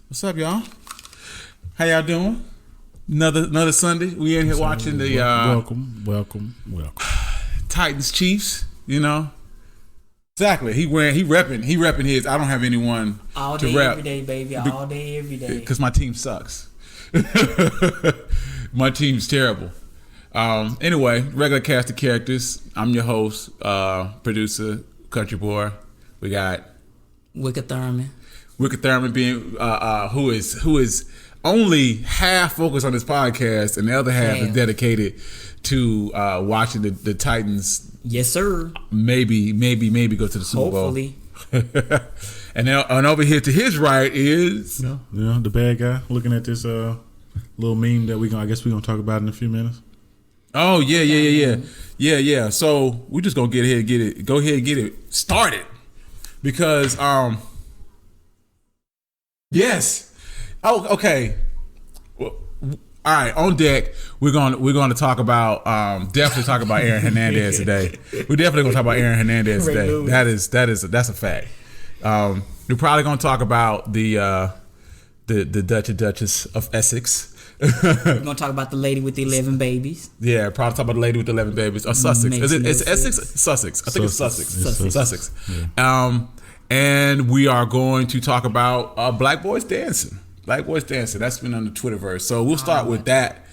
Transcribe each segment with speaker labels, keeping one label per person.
Speaker 1: What's up, y'all? How y'all doing? Another Sunday. We in here watching the
Speaker 2: welcome.
Speaker 1: Titans Chiefs. You know exactly. He repping his. I don't have anyone
Speaker 3: all
Speaker 1: to
Speaker 3: day
Speaker 1: rep
Speaker 3: every day, baby. All day every day.
Speaker 1: Because my team sucks. My team's terrible. Anyway, regular cast of characters. I'm your host, producer, country boy. We got
Speaker 3: Wicked Thurman
Speaker 1: being who is only half focused on this podcast, and the other half is dedicated to watching the Titans.
Speaker 3: Yes, sir.
Speaker 1: Maybe go to the Super Bowl.
Speaker 3: Hopefully.
Speaker 1: and over here to his right is
Speaker 2: the bad guy looking at this little meme that I guess we're gonna talk about in a few minutes.
Speaker 1: Oh yeah. So we just gonna go ahead and get it started because yes. Oh, okay. Well, all right. On deck, we're going to talk about definitely talk about Aaron Hernandez today. We're definitely going to talk about Aaron Hernandez today. That's a fact. We're probably going to talk about the Duchess of Essex.
Speaker 3: We're going to talk about the lady with the 11 babies.
Speaker 1: Yeah, probably talk about the lady with the 11 babies. Or Sussex. It's Essex? Sussex. I think it's Sussex. Sussex. Yeah. And we are going to talk about Black Boys Dancing. That's been on the Twitterverse. So we'll start with that.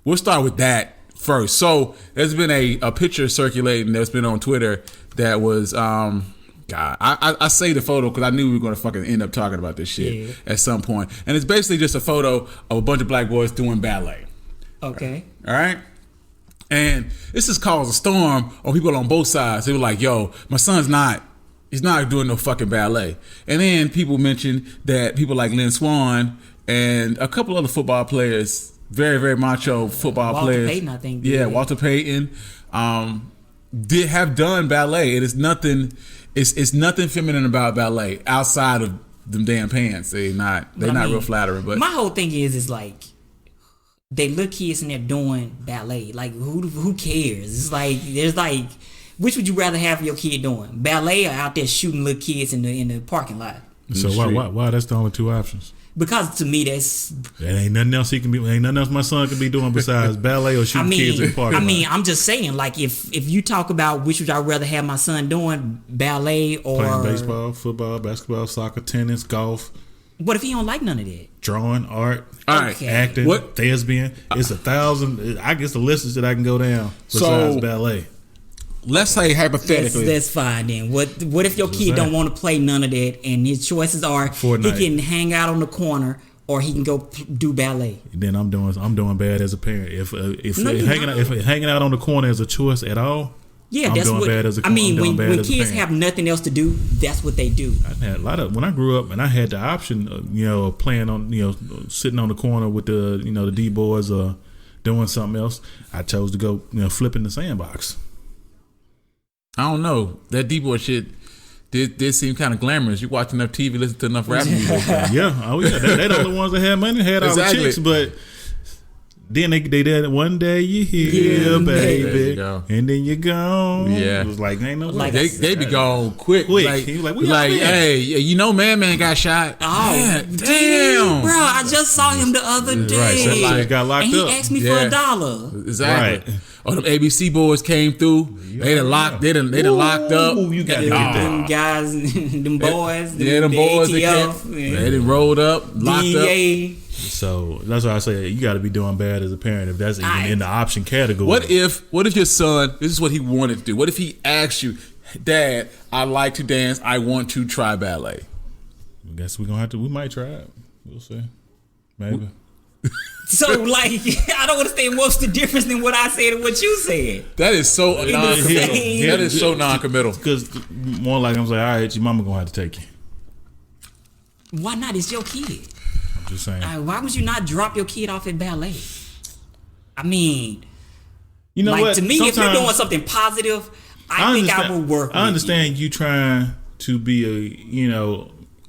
Speaker 1: We'll start with that first. So there's been a picture circulating that's been on Twitter that was God. I say the photo because I knew we were going to fucking end up talking about this shit at some point. And it's basically just a photo of a bunch of black boys doing ballet.
Speaker 3: Okay.
Speaker 1: All right. And this has caused a storm on people on both sides. They were like, "Yo, my son's He's not doing no fucking ballet." And then people mentioned that people like Lynn Swan and a couple other football players, very, very macho football players.
Speaker 3: Walter Payton, I think.
Speaker 1: Yeah, Walter Payton did have done ballet. It is nothing. It's nothing feminine about ballet outside of them damn pants. They're not real flattering. But
Speaker 3: my whole thing is like they look kids and they're doing ballet. Like who cares? It's like there's like. Which would you rather have your kid doing? Ballet or out there shooting little kids in the parking lot?
Speaker 2: So why that's the only two options?
Speaker 3: Because to me
Speaker 2: that ain't nothing else ain't nothing else my son can be doing besides ballet or shooting kids in the parking lot.
Speaker 3: I'm just saying, like if you talk about which would I rather have my son doing, ballet or
Speaker 2: playing baseball, football, basketball, soccer, tennis, golf.
Speaker 3: What if he don't like none of that?
Speaker 2: Drawing, art,
Speaker 3: okay.
Speaker 2: Acting, thespian. It's 1,000. I guess the list that I can go down besides ballet.
Speaker 1: Let's say hypothetically.
Speaker 3: That's fine then. What if your kid don't want to play none of that and his choices are
Speaker 2: Fortnite.
Speaker 3: He can hang out on the corner or he can go do ballet?
Speaker 2: Then I'm doing bad as a parent. If hanging out on the corner is a choice at all,
Speaker 3: yeah,
Speaker 2: I'm
Speaker 3: that's
Speaker 2: doing
Speaker 3: what
Speaker 2: bad as a
Speaker 3: I mean. When
Speaker 2: parent.
Speaker 3: kids have nothing else to do, that's what they do.
Speaker 2: I had a lot of when I grew up and I had the option, of playing on, sitting on the corner with the the D boys or doing something else. I chose to go flip in the sandbox.
Speaker 1: I don't know. That D-boy shit did seem kind of glamorous. You watch enough TV, listen to enough rap music.
Speaker 2: Yeah. Oh yeah. They're the only ones that had money, had all the chicks, but then they did one day you here, baby, and then you gone.
Speaker 1: Yeah.
Speaker 2: It was like ain't no
Speaker 1: like they be gone quick.
Speaker 2: He was like
Speaker 1: hey, man got shot.
Speaker 3: Oh,
Speaker 1: man, damn,
Speaker 3: bro! I just saw him the other day.
Speaker 2: Right, so got locked
Speaker 3: and
Speaker 2: up.
Speaker 3: He asked me for $1.
Speaker 1: Exactly.
Speaker 2: Right.
Speaker 1: Oh, them ABC boys came through. They done locked. They done locked up.
Speaker 2: You got to get
Speaker 3: them guys, them boys.
Speaker 1: Them boys. They done rolled up, locked up.
Speaker 2: So that's why I say you got to be doing bad as a parent if that's even in the option category.
Speaker 1: What if your son? This is what he wanted to do. What if he asked you, "Dad, I like to dance. I want to try ballet."
Speaker 2: I guess we might try it. We'll see. Maybe.
Speaker 3: So, like, I don't understand what's the difference in what I said and what you said.
Speaker 1: That is so non-committal. That is so non-committal.
Speaker 2: Because more like I'm saying, all right, your mama gonna have to take you.
Speaker 3: Why not? It's your kid.
Speaker 2: I'm just saying.
Speaker 3: Why would you not drop your kid off at ballet? I mean,
Speaker 2: what?
Speaker 3: To me, if you're doing something positive, I think I will work.
Speaker 2: I understand you trying to be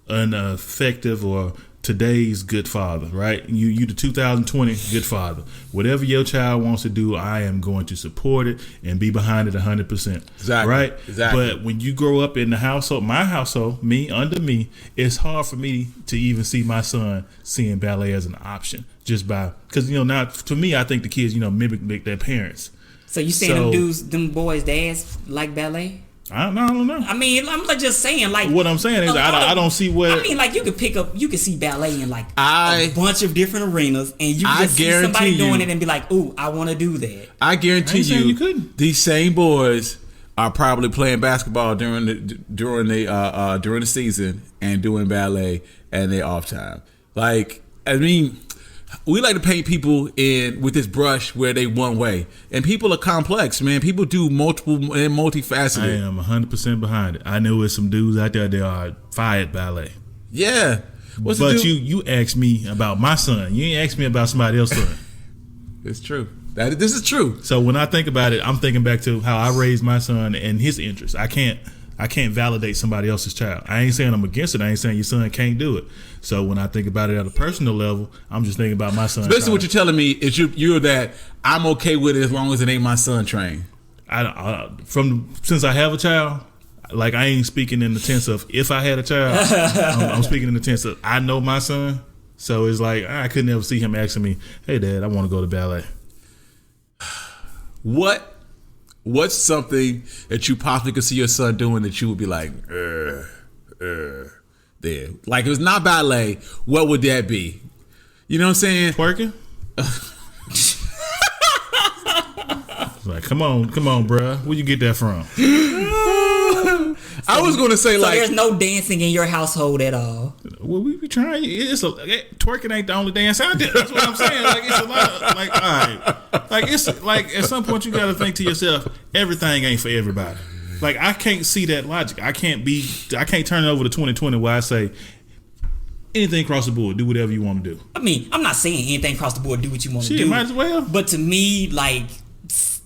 Speaker 2: an effective or today's good father, right? You the 2020 good father. Whatever your child wants to do, I am going to support it and be behind it 100%.
Speaker 1: Exactly.
Speaker 2: Right?
Speaker 1: Exactly.
Speaker 2: But when you grow up in the household, my household, under me, it's hard for me to even see my son seeing ballet as an option. Just because now to me, I think the kids mimic their parents.
Speaker 3: So you saying them boys' dads like ballet?
Speaker 2: I don't know.
Speaker 3: I mean, I'm just saying, like,
Speaker 2: what I'm saying is I don't see what.
Speaker 3: I mean, like, you could see ballet in like a bunch of different arenas, and you can see somebody doing it and be like, "Ooh, I want to do that."
Speaker 1: I guarantee you
Speaker 2: couldn't.
Speaker 1: These same boys are probably playing basketball during the season and doing ballet and their off time. Like, I mean, we like to paint people in with this brush where they one way, and people are complex, man. People do multiple and multifaceted.
Speaker 2: I am 100% behind it. I know there's some dudes out there that are fired ballet.
Speaker 1: Yeah,
Speaker 2: but you asked me about my son. You ain't asked me about somebody else's son.
Speaker 1: It's true. This is true.
Speaker 2: So when I think about it, I'm thinking back to how I raised my son and his interests. I can't validate somebody else's child. I ain't saying I'm against it. I ain't saying your son can't do it. So when I think about it at a personal level, I'm just thinking about my son.
Speaker 1: So basically, what you're telling me is you're that I'm okay with it as long as it ain't my son trained. Since I have a child, like, I ain't speaking in the sense of if I had a child. I'm speaking in the sense of I know my son. So it's like I could never see him asking me, "Hey, Dad, I want to go to ballet." What's something that you possibly could see your son doing that you would be like, there? Like, if it's not ballet, what would that be? You know what I'm saying?
Speaker 2: Twerking? Like, come on, bruh. Where you get that from?
Speaker 1: I was going to say,
Speaker 3: so there's no dancing in your household at all.
Speaker 2: Well, we be trying. Twerking ain't the only dance out there. That's what I'm saying. Like, it's a lot. Like, all right. Like, it's like at some point you got to think to yourself, everything ain't for everybody. Like, I can't see that logic. I can't turn it over to 2020 where I say anything across the board, do whatever you want to do.
Speaker 3: I mean, I'm not saying anything across the board, do what you want to do.
Speaker 2: Might as well.
Speaker 3: But to me, like,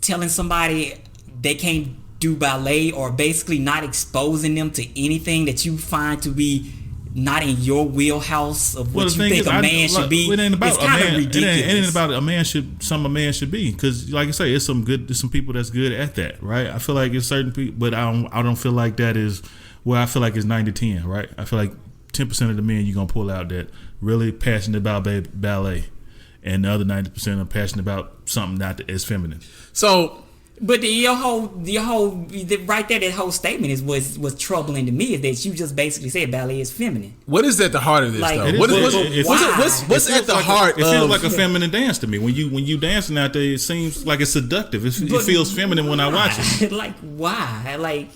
Speaker 3: telling somebody they can't do ballet or basically not exposing them to anything that you find to be not in your wheelhouse of what you think a man should be.
Speaker 2: It ain't about
Speaker 3: it's kind of ridiculous.
Speaker 2: It ain't about a man should be, because like I say, there's some people that's good at that, right? I feel like it's certain people, but I don't feel like that is where I feel like it's 90-10, right? I feel like 10% of the men you're gonna pull out that really passionate about ballet, and the other 90% are passionate about something not as feminine.
Speaker 1: So.
Speaker 3: But your whole right there, that whole statement was troubling to me, is that you just basically said ballet is feminine.
Speaker 1: What is at the heart of this,
Speaker 3: like,
Speaker 1: though? What's at the heart?
Speaker 2: It feels like a feminine dance to me. When you dancing out there, it seems like it's seductive. It feels feminine when I watch it.
Speaker 3: Like, why? Like,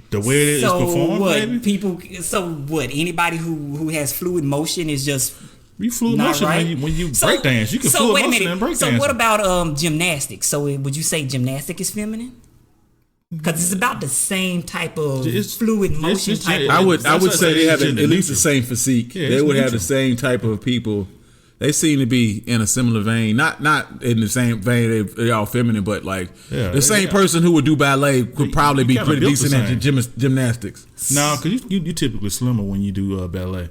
Speaker 2: the way it is performed,
Speaker 3: what,
Speaker 2: baby?
Speaker 3: People. So what? Anybody who has fluid motion is just.
Speaker 2: You fluid motion right. when you break dance. You can fluid motion and break dance.
Speaker 3: So what about gymnastics? So would you say gymnastic is feminine? Because it's about the same type of fluid motion type.
Speaker 1: I would say they have at least the same physique. Yeah, they would have the same type of people. They seem to be in a similar vein, not in the same vein. They're all feminine, but like the same person who would do ballet could probably be pretty decent at gymnastics.
Speaker 2: No, because you typically slimmer when you do ballet.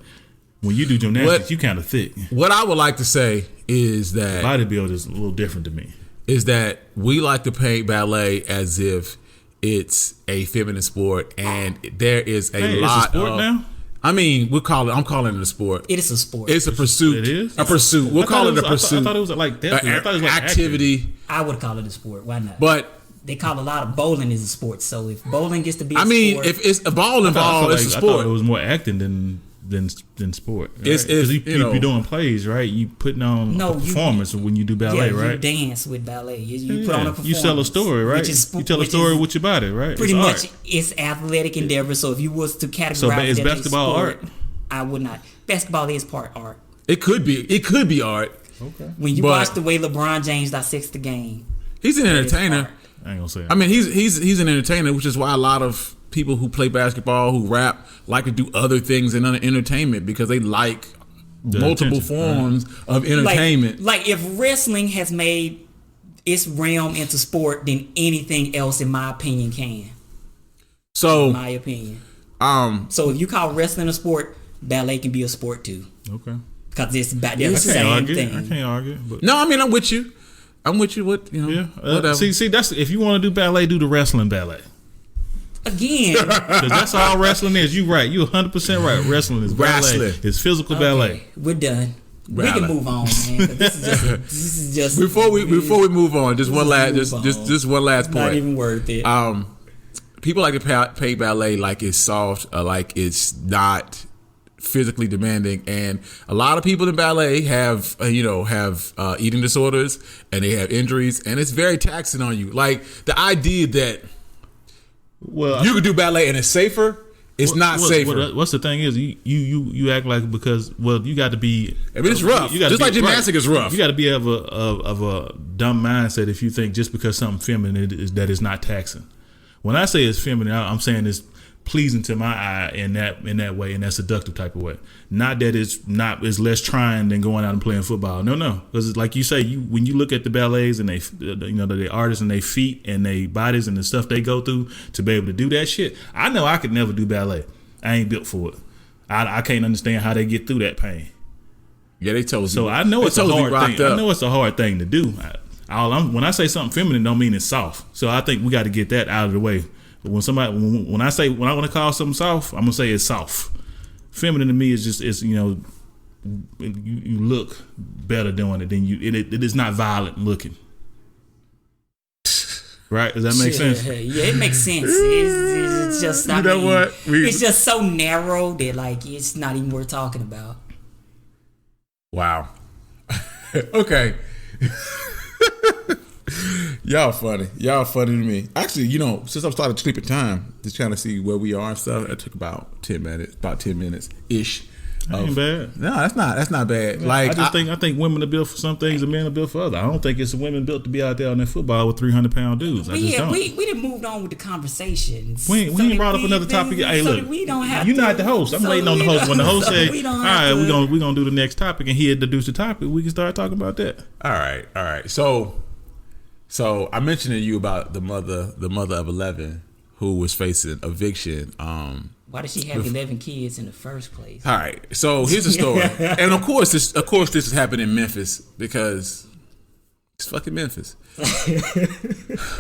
Speaker 2: When you do gymnastics, you kind of thick.
Speaker 1: What I would like to say is that
Speaker 2: bodybuilding is a little different to me.
Speaker 1: Is that we like to paint ballet as if it's a feminine sport, and there is a lot
Speaker 2: it's a sport
Speaker 1: of.
Speaker 2: Now?
Speaker 1: I mean, I'm calling it a sport.
Speaker 3: It is a sport.
Speaker 1: It's a pursuit.
Speaker 2: It is
Speaker 1: a pursuit. We'll call it a pursuit.
Speaker 2: I thought it was like that. I thought it was like
Speaker 1: activity.
Speaker 3: I would call it a sport. Why not?
Speaker 1: But
Speaker 3: they call a lot of bowling is a sport. So if bowling gets to be,
Speaker 1: if it's a ball involved, it's a sport.
Speaker 2: I thought it was more acting than sport. Right? It's you doing plays, right? You putting on a performance when you do ballet, right?
Speaker 3: You dance with ballet. You put on a performance.
Speaker 2: You tell a story, right? You tell a story with your body, right?
Speaker 3: Pretty much, it's athletic endeavor. So if you was to categorize
Speaker 2: is basketball art?
Speaker 3: I would not. Basketball is part art.
Speaker 1: It could be art.
Speaker 2: Okay.
Speaker 3: When you watch the way LeBron James dissects the game,
Speaker 1: he's an entertainer.
Speaker 2: I ain't gonna say.
Speaker 1: I mean, he's an entertainer, which is why a lot of people who play basketball, who rap, like to do other things in entertainment because they like multiple forms of entertainment.
Speaker 3: Like if wrestling has made its realm into sport, then anything else, in my opinion, can.
Speaker 1: So,
Speaker 3: in my opinion, so if you call wrestling a sport, ballet can be a sport too.
Speaker 2: Okay.
Speaker 3: because it's about the same thing.
Speaker 2: I can't argue. But.
Speaker 1: No, I mean I'm with you. What you know?
Speaker 2: Yeah.
Speaker 1: Whatever.
Speaker 2: See, that's if you want to do ballet, do the wrestling ballet.
Speaker 3: Again,
Speaker 2: because that's all wrestling is. You right. You 100% right. Wrestling is ballet. It's physical ballet.
Speaker 3: We're done. We can move on, man. This is just
Speaker 1: before we move on. Just one last point.
Speaker 3: Not even worth it.
Speaker 1: People like to pay ballet like it's soft, like it's not physically demanding, and a lot of people in ballet have eating disorders and they have injuries, and it's very taxing on you. Like the idea that you could do ballet and it's safer. It's not safer.
Speaker 2: What's the thing is you act like because you got to be.
Speaker 1: I mean, it's rough. Just like gymnastics is rough.
Speaker 2: You got to be of a dumb mindset if you think just because something feminine is that it's not taxing. When I say it's feminine, I'm saying it's pleasing to my eye in that way, in that seductive type of way. Not that it's less trying than going out and playing football. No, because like you say, when you look at the ballets and the artists and their feet and their bodies and the stuff they go through to be able to do that shit. I know I could never do ballet. I ain't built for it. I can't understand how they get through that pain.
Speaker 1: Yeah, they told you.
Speaker 2: So I know it's a hard thing. I know it's a hard thing to do. When I say something feminine, don't mean it's soft. So I think we got to get that out of the way. But when I want to call something soft, I'm gonna say it's soft. Feminine to me is just you look better doing it than you. It is not violent looking. Right? Does that make sense?
Speaker 3: Yeah, it makes sense. It's just it's just so narrow that like it's not even worth talking about.
Speaker 1: Wow. Okay. Y'all funny to me. Actually, since I've started sleeping time, just trying to see where we are and stuff. It took about 10 minutes ish.
Speaker 2: That ain't bad.
Speaker 1: No, that's not bad. Like
Speaker 2: I think women are built for some things and men are built for others. I don't think it's women built to be out there on that football with 300-pound dudes. We
Speaker 3: done moved on with the conversations.
Speaker 2: We ain't brought up another topic. Hey, look,
Speaker 3: we don't have.
Speaker 2: You're not the host. I'm waiting on the host. When the host say, "All right, we're gonna do the next topic," and he introduced the topic, we can start talking about that.
Speaker 1: All right. So I mentioned to you about the mother of 11 who was facing eviction.
Speaker 3: Why did she have 11 kids in the first place?
Speaker 1: All right. So here's the story. And of course this has happened in Memphis because it's fucking Memphis.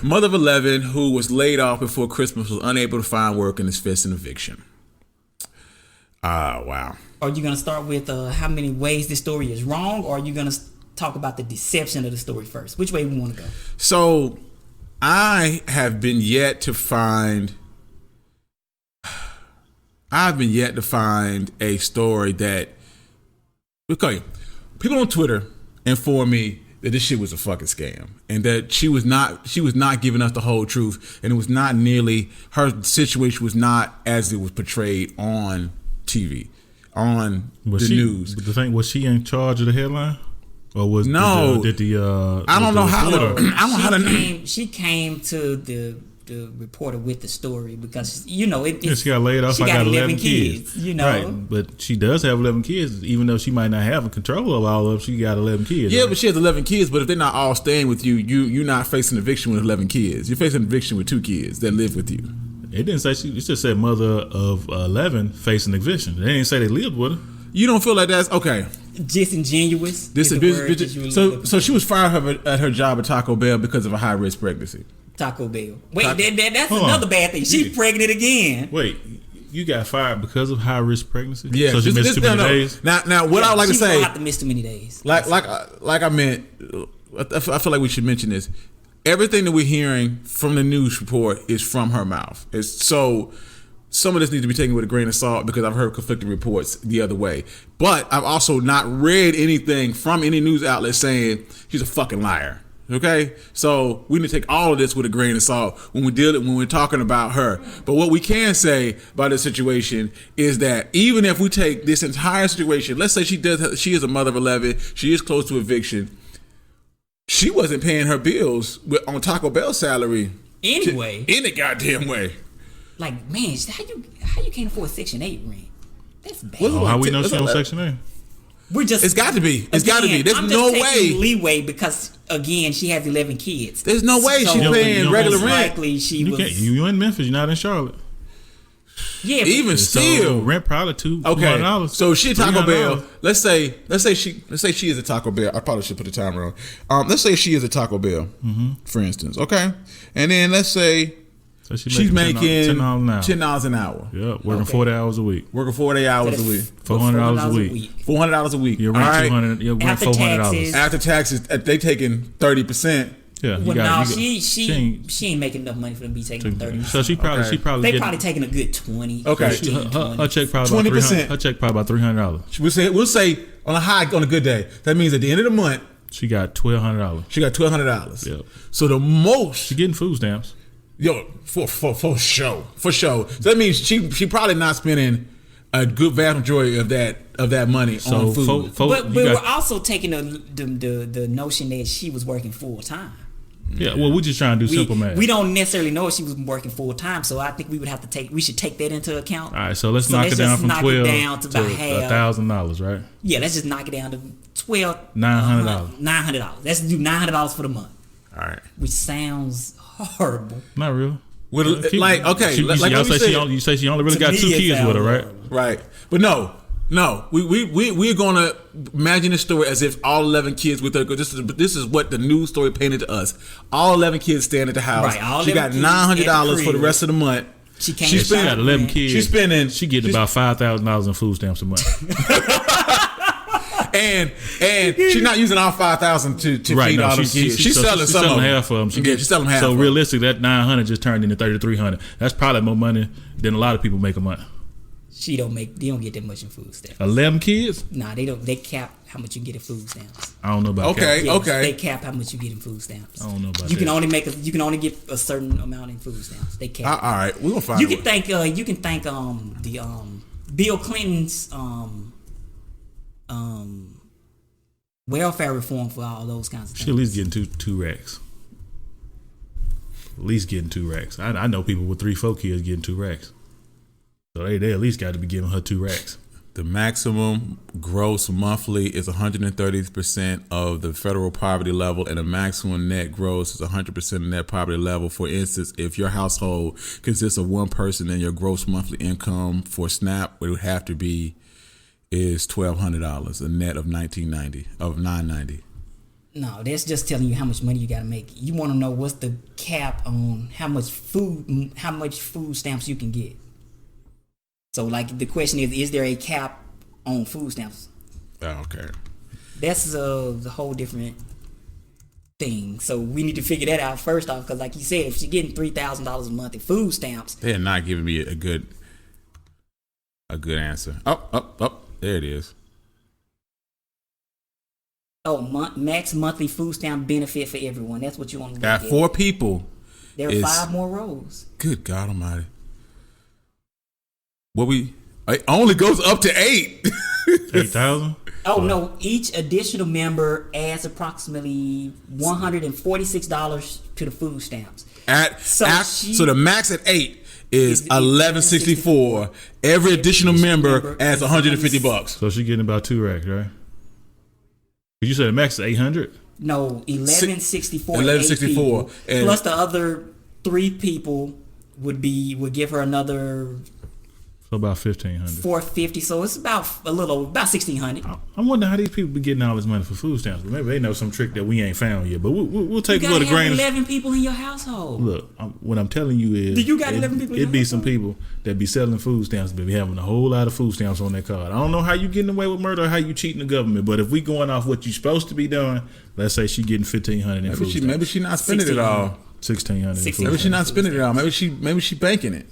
Speaker 1: Mother of 11 who was laid off before Christmas was unable to find work and is facing eviction. Wow.
Speaker 3: Are you going to start with how many ways this story is wrong, or are you going to talk about the deception of the story first? Which way we want to go? So
Speaker 1: I have been yet to find a story that, okay, people on Twitter informed me that this shit was a fucking scam and that she was not giving us the whole truth, and it was not nearly, her situation was not as it was portrayed on TV, on the news.
Speaker 2: The thing, was she in charge of the headline? Or was
Speaker 1: I don't know how
Speaker 3: she came to the reporter with the story because she got
Speaker 2: laid off.
Speaker 3: She got 11 kids.
Speaker 2: Right? But she does have 11 kids, even though she might not have control of all of them. She got 11 kids.
Speaker 1: Yeah, right? But she has 11 kids. But if they're not all staying with you, you're not facing eviction with 11 kids. You're facing eviction with 2 kids that live with you.
Speaker 2: It didn't say it just said mother of 11 facing eviction. They didn't say they lived with her.
Speaker 1: You don't feel like that's okay?
Speaker 3: Disingenuous.
Speaker 1: So she was fired at her job at Taco Bell because of a high risk pregnancy.
Speaker 3: Taco Bell. Wait, that's another bad thing. She's pregnant again.
Speaker 2: Wait, you got fired because of high risk pregnancy?
Speaker 1: Yeah.
Speaker 2: So she missed too many days.
Speaker 1: Now, what I would like to say,
Speaker 3: she have to miss too many days.
Speaker 1: Like I meant, I feel like we should mention this. Everything that we're hearing from the news report is from her mouth. Some of this needs to be taken with a grain of salt because I've heard conflicting reports the other way. But I've also not read anything from any news outlet saying she's a fucking liar. Okay? So we need to take all of this with a grain of salt when we're talking about her. But what we can say about this situation is that even if we take this entire situation, let's say she is a mother of 11, she is close to eviction, she wasn't paying her bills on Taco Bell salary
Speaker 3: anyway.
Speaker 1: Any goddamn way.
Speaker 3: Like, man, how you can't afford Section 8 rent? That's bad.
Speaker 2: How we know she's on Section 8?
Speaker 1: It's got to be. There's no way.
Speaker 3: Leeway because again, she has 11 kids.
Speaker 1: There's no way she's paying regular rent.
Speaker 3: Likely she
Speaker 2: you in Memphis. You're not in Charlotte.
Speaker 3: Yeah,
Speaker 1: even still,
Speaker 2: so rent probably $200.
Speaker 1: Okay, so she Taco Bell.
Speaker 2: $300.
Speaker 1: Let's say she is a Taco Bell. I probably should put the timer on. Let's say she is a Taco Bell, for instance. Okay, and then let's say
Speaker 2: so
Speaker 1: she's making
Speaker 2: $10
Speaker 1: an hour.
Speaker 2: Yeah, working 40 hours a week.
Speaker 1: Working 40 hours a week.
Speaker 2: $400 a week.
Speaker 1: $400 a week.
Speaker 2: Your rent $200. Your rent $400.
Speaker 1: After taxes, they taking 30%.
Speaker 2: Yeah,
Speaker 3: she ain't making enough money for them to be taking 30%.
Speaker 2: So she probably
Speaker 3: probably taking a good 20.
Speaker 1: Okay,
Speaker 3: 15,
Speaker 2: her check probably 20%. Her check probably about $300.
Speaker 1: We'll say on a good day. That means at the end of the month,
Speaker 2: she got $1,200.
Speaker 1: She got $1,200.
Speaker 2: Yep.
Speaker 1: So the most
Speaker 2: she getting food stamps.
Speaker 1: Yo, for sure. So that means she probably not spending a good vast majority of that money on food.
Speaker 3: But we're also taking the notion that she was working full time.
Speaker 2: Yeah, well, we're just trying to do simple math.
Speaker 3: We don't necessarily know if she was working full time, so I think we should take that into account.
Speaker 2: All right, so let's knock it down from 12 to $1,000, right?
Speaker 3: Yeah, let's just knock it down to $900. $900. Let's do $900 for the month.
Speaker 1: All right,
Speaker 3: which sounds horrible.
Speaker 2: Not real.
Speaker 1: You
Speaker 2: say she only really got 2 kids with her, right?
Speaker 1: Right, but no, we're gonna imagine this story as if all 11 kids with her. This is what the news story painted to us. All 11 kids staying at the house.
Speaker 3: Right,
Speaker 1: she got $900 for the rest of the month.
Speaker 3: She
Speaker 2: got 11 kids. She getting about $5,000 in food stamps a month.
Speaker 1: and she's not using all $5,000 to feed all them kids. She's selling some of them.
Speaker 2: Half of them.
Speaker 1: She's selling half.
Speaker 2: So realistically, that $900 just turned into $3,300. That's probably more money than a lot of people make a month.
Speaker 3: They don't get that much in food stamps.
Speaker 2: 11 kids?
Speaker 3: Nah, they don't. They cap how much you can get in food stamps.
Speaker 2: I don't know about
Speaker 1: that.
Speaker 3: Yes, they cap how much you get in food stamps.
Speaker 2: I don't know about that.
Speaker 3: You can only get a certain amount in food stamps. They cap.
Speaker 1: All right, we're gonna find.
Speaker 3: You can thank Bill Clinton's welfare reform for all those kinds of things.
Speaker 2: She at least getting two racks. At least getting 2 racks. I know people with 3-4 kids getting 2 racks. So they at least got to be giving her 2 racks.
Speaker 1: The maximum gross monthly is 130% of the federal poverty level, and the maximum net gross is 100% of net poverty level. For instance, if your household consists of one person, then your gross monthly income for SNAP would have to be is $1,200, a net of $990.
Speaker 3: No, that's just telling you how much money you got to make. You want to know what's the cap on how much food stamps you can get. So, like, the question is there a cap on food stamps?
Speaker 1: Oh, okay.
Speaker 3: That's a whole different thing. So, we need to figure that out first off, because, like you said, if she's getting $3,000 a month in food stamps,
Speaker 1: they're not giving me a good answer. Up, there it is.
Speaker 3: Oh, max monthly food stamp benefit for everyone. That's what you want to
Speaker 1: got 4 people.
Speaker 3: There are 5 more rows.
Speaker 1: Good God Almighty. It only goes up to 8.
Speaker 2: 8,000?
Speaker 3: Oh, no. Each additional member adds approximately $146 to the food stamps.
Speaker 1: So the max at 8 is $1,164. Every additional member adds $150.
Speaker 2: So she's getting about 2 racks, right? You said the max is 800?
Speaker 3: No, $1,164.
Speaker 1: $1,164.
Speaker 3: Plus the other 3 people would give her another.
Speaker 2: So about $1,500.
Speaker 3: $450. So it's about $1,600.
Speaker 2: I wonder how these people be getting all this money for food stamps. Maybe they know some trick that we ain't found yet. But we'll take it with a grain.
Speaker 3: You got 11 people in your household.
Speaker 2: Look, what I'm telling you is,
Speaker 3: do you got 11 people?
Speaker 2: It'd be some people that be selling food stamps, but be having a whole lot of food stamps on their card. I don't know how you getting away with murder or how you cheating the government. But if we going off what you supposed to be doing, let's say she getting $1,500 in food stamps.
Speaker 1: Maybe she not spending it all.
Speaker 2: $1,600.
Speaker 1: Maybe she not spending it all. Maybe she banking it.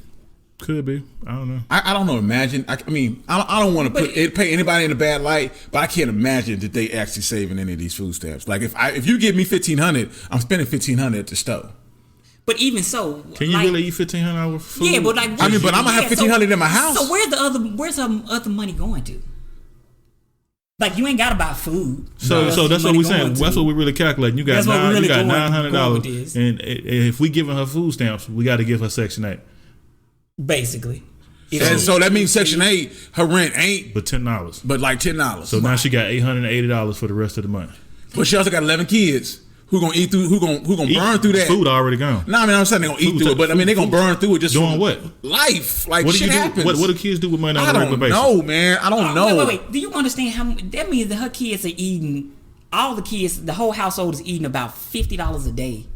Speaker 2: Could be. I don't know.
Speaker 1: I don't know. Imagine. I don't want to pay anybody in a bad light, but I can't imagine that they actually saving any of these food stamps. Like if you give me $1,500, I'm spending $1,500 at the store.
Speaker 3: But even so,
Speaker 2: can you really eat $1,500 for food?
Speaker 3: Yeah, but
Speaker 1: but I'm gonna have $1,500 in my house.
Speaker 3: So where's some other money going to? Like you ain't gotta buy food.
Speaker 2: So that's what we're saying. That's what we really calculating. You got $900, and if we giving her food stamps, we got to give her Section 8.
Speaker 3: Basically.
Speaker 1: And so that means Section 8, her rent ain't
Speaker 2: but $10.
Speaker 1: But like $10.
Speaker 2: So now she got $880 for the rest of the month.
Speaker 1: But she also got 11 kids who gonna eat through? Who gonna burn through that?
Speaker 2: Food already gone.
Speaker 1: No, I mean I'm saying they gonna eat through it, but I mean they gonna burn through it just
Speaker 2: doing
Speaker 1: from
Speaker 2: what?
Speaker 1: Life. Like
Speaker 2: What do
Speaker 1: shit
Speaker 2: you do?
Speaker 1: happens.
Speaker 2: What do kids do with money on a regular basis?
Speaker 1: I don't know, man. I don't know.
Speaker 3: Wait. Do you understand how that means that her kids are eating? All the kids, the whole household is eating about $50 a day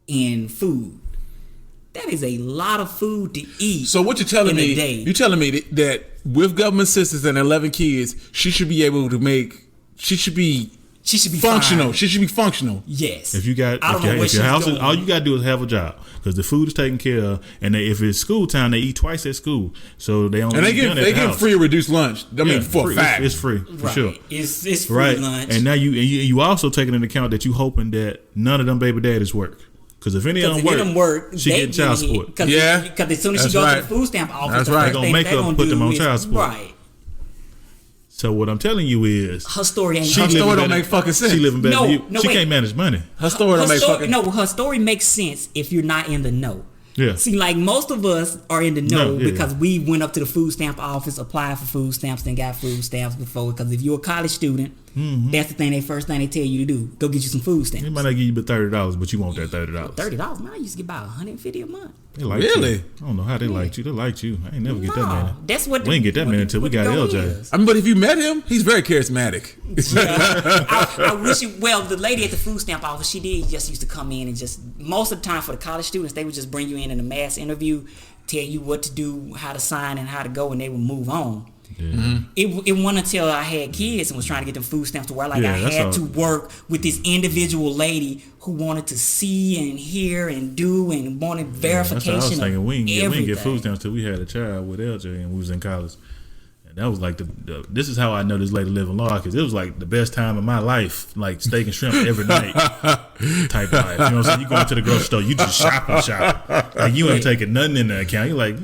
Speaker 3: in food. That is a lot of food to eat.
Speaker 1: So what you're telling me? You're telling me that with government assistance and 11 kids, she should be able to make. She should be functional.
Speaker 3: Fine.
Speaker 1: She should be functional.
Speaker 3: Yes.
Speaker 2: If you got, if your house is, all you gotta do is have a job because the food is taken care of, and if it's school time, they eat twice at school, so they only
Speaker 1: they get free or reduced lunch. I mean, for a fact,
Speaker 2: it's free for sure.
Speaker 3: It's free lunch,
Speaker 2: and now you also taking into account that you hoping that none of them baby daddies work. Because if any of them work, she getting child support.
Speaker 3: Because as soon as she goes to the food stamp office,
Speaker 2: they're gonna make her put them on child support.
Speaker 3: Right.
Speaker 2: So what I'm telling you is,
Speaker 3: her story
Speaker 1: don't make fucking sense.
Speaker 2: She living better than you. She can't manage money.
Speaker 1: Her story don't make fucking sense.
Speaker 3: No, her story makes sense if you're not in the know.
Speaker 2: Yeah.
Speaker 3: See, like most of us are in the know because we went up to the food stamp office, applied for food stamps, then got food stamps before. Because if you're a college student, that's the first thing they tell you to do: go get you some food stamps.
Speaker 2: They might not give you but $30, but you want that $30.
Speaker 3: $30, man. I used to get about $150 a month.
Speaker 2: They like
Speaker 1: really?
Speaker 2: You. I don't know how they liked you. They liked you. I ain't never get that many.
Speaker 3: That's what
Speaker 2: we ain't get that many until we got LJ.
Speaker 1: I mean, but if you met him, he's very charismatic.
Speaker 3: I wish you. Well, the lady at the food stamp office, she did just used to come in and just most of the time for the college students, they would just bring you in a mass interview, tell you what to do, how to sign, and how to go, and they would move on. Yeah. It wasn't until I had kids and was trying to get them food stamps to where I had to work with this individual lady who wanted to see and hear and do and wanted verification.
Speaker 2: That's what I was thinking. We didn't get food stamps until we had a child with LJ and we was in college. And that was like this is how I know this lady living law, because it was like the best time of my life, like steak and shrimp every night type of life. You know what I'm saying? You go into the grocery store, you just shop. Like you ain't taking nothing in the account. You're like,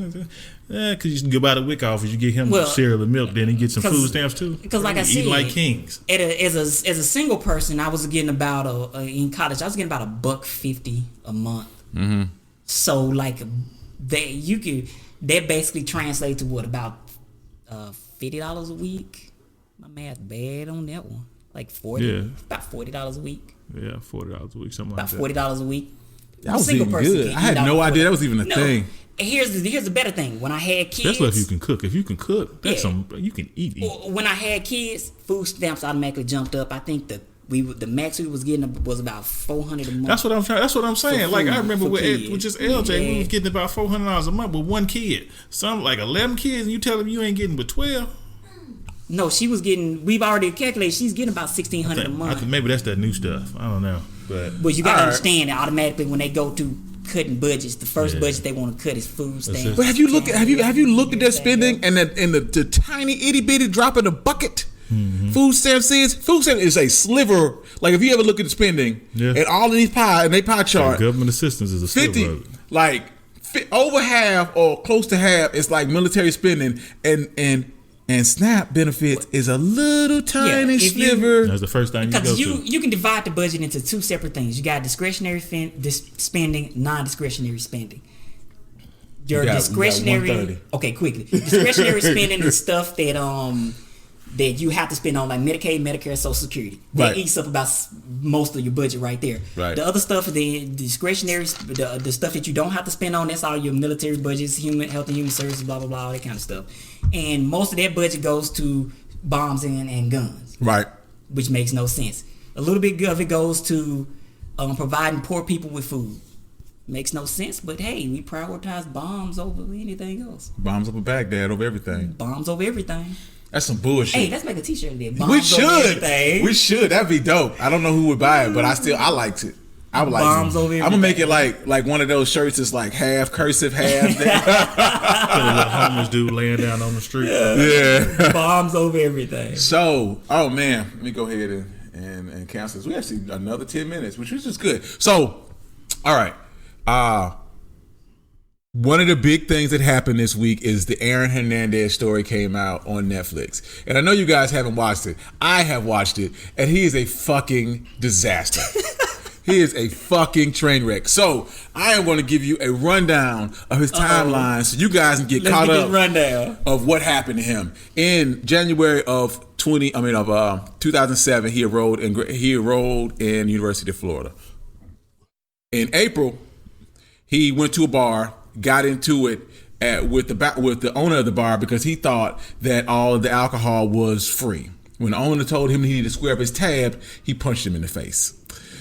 Speaker 2: because you can go by the WIC office, you get him cereal and milk, then he get some food stamps too.
Speaker 3: Because like I said,
Speaker 2: eating like kings.
Speaker 3: As a single person, I was getting about in college, I was getting about $1.50 a month. Mm-hmm. So like that basically translates to what, about $50 a week? My math bad on that one. Like 40. Yeah. About $40 a week.
Speaker 2: Yeah, $40 a week, something
Speaker 3: about
Speaker 2: like that.
Speaker 3: About $40 a week.
Speaker 1: That was even good. I had no idea that was even a thing.
Speaker 3: Here's the better thing. When I had kids,
Speaker 2: that's what if you can cook. If you can cook, that's you can eat.
Speaker 3: When I had kids, food stamps automatically jumped up. I think the max we was getting was about $400 a month.
Speaker 2: That's what I'm saying. Like I remember with just LJ, we was getting about $400 a month with one kid. Some like 11 kids, and you tell them you ain't getting but 12.
Speaker 3: No, she was getting. We've already calculated. She's getting about $1,600 a month.
Speaker 2: I think maybe that's that new stuff. I don't know,
Speaker 3: but you gotta understand that automatically when they go to cutting budgets, the first budget they want to cut is food stamps.
Speaker 1: But have you looked at their spending and the tiny itty bitty drop in the bucket? Mm-hmm. Food stamps is a sliver. Like if you ever look at the spending and all of these pie chart,
Speaker 2: government assistance is a
Speaker 1: 50,
Speaker 2: sliver.
Speaker 1: Like over half or close to half is like military spending, and SNAP benefits is a little tiny sliver.
Speaker 2: That's the first thing you go to.
Speaker 3: You can divide the budget into two separate things. You got discretionary spending, non-discretionary spending. Your discretionary, okay, quickly. Discretionary spending is stuff that you have to spend on, like Medicaid, Medicare, Social Security. That eats up about most of your budget right there. Right. The other stuff, the discretionary, the stuff that you don't have to spend on, that's all your military budgets, health and human services, blah, blah, blah, all that kind of stuff. And most of that budget goes to bombs and guns. Right. Which makes no sense. A little bit of it goes to providing poor people with food. Makes no sense, but hey, we prioritize bombs over anything else. Bombs over Baghdad over everything. Bombs over everything. That's some bullshit. Hey, let's make a t-shirt of that. We should. We should. That'd be dope. I don't know who would buy it, but I liked it. I would like bombs over everything. I'm gonna make it like one of those shirts that's like half cursive, half that.
Speaker 2: Put a little homeless dude laying down on the street.
Speaker 1: Yeah.
Speaker 3: Bombs over everything.
Speaker 1: So, oh man, let me go ahead and cancel this. We actually another 10 minutes, which is just good. So, all right. One of the big things that happened this week is the Aaron Hernandez story came out on Netflix. And I know you guys haven't watched it. I have watched it, and he is a fucking disaster. He is a fucking train wreck. So I am going to give you a rundown of his timeline so you guys can get caught up of what happened to him. In January of 2007, he enrolled in University of Florida. In April, he went to a bar, got into it with the owner of the bar because he thought that all of the alcohol was free. When the owner told him he needed to square up his tab, he punched him in the face.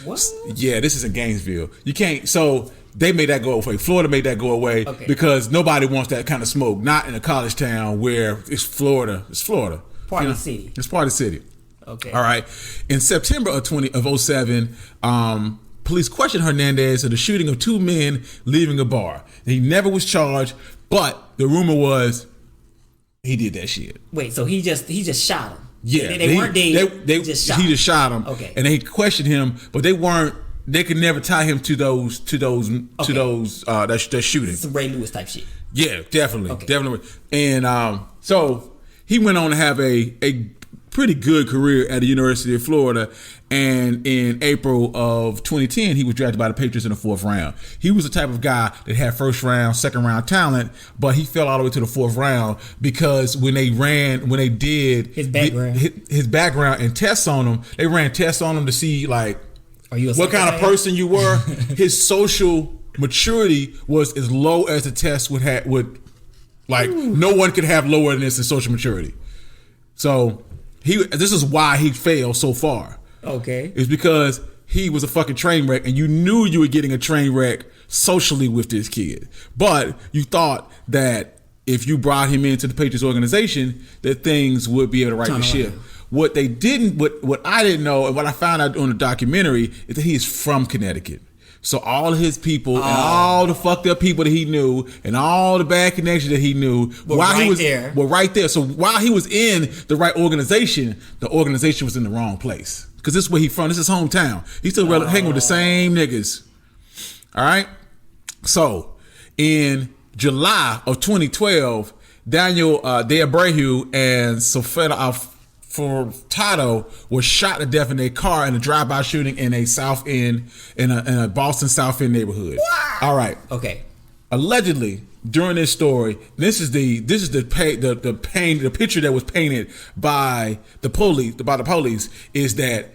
Speaker 3: What?
Speaker 1: Yeah, this is in Gainesville. You can't. So they made that go away. Florida made that go away because nobody wants that kind of smoke. Not in a college town where it's Florida. It's Florida.
Speaker 3: Party city.
Speaker 1: It's Party City.
Speaker 3: Okay.
Speaker 1: All right. In September of 2007, police questioned Hernandez of the shooting of two men leaving a bar. He never was charged, but the rumor was he did that shit.
Speaker 3: Wait, so he just shot him?
Speaker 1: Yeah,
Speaker 3: they weren't dead.
Speaker 1: He just shot him.
Speaker 3: Okay,
Speaker 1: and they questioned him, but they weren't. They could never tie him to those that shooting.
Speaker 3: Some Ray Lewis type shit.
Speaker 1: Yeah, definitely. And so he went on to have a pretty good career at the University of Florida. And in April of 2010, he was drafted by the Patriots in the 4th round. He was the type of guy that had first round, second round talent, but he fell all the way to the 4th round because when they did his background and tests on him, they ran tests on him to see like what kind of person you were. His social maturity was as low as the test would no one could have lower than this in social maturity. So this is why he failed so far.
Speaker 3: Okay.
Speaker 1: It's because he was a fucking train wreck and you knew you were getting a train wreck socially with this kid. But you thought that if you brought him into the Patriots organization, that things would be able to right the ship. What I didn't know and what I found out on the documentary is that he is from Connecticut. So all of his people and all the fucked up people that he knew and all the bad connections that he knew were right there. So while he was in the right organization, the organization was in the wrong place. Because this is where he's from. This is his hometown. He's still hanging with the same niggas. All right? So in July of 2012, Daniel De Abreu and Sofeta Furtado was shot to death in their car in a drive-by shooting in a Boston South End neighborhood. What? All right.
Speaker 3: Okay.
Speaker 1: Allegedly, during this story, this is the picture that was painted by the police is that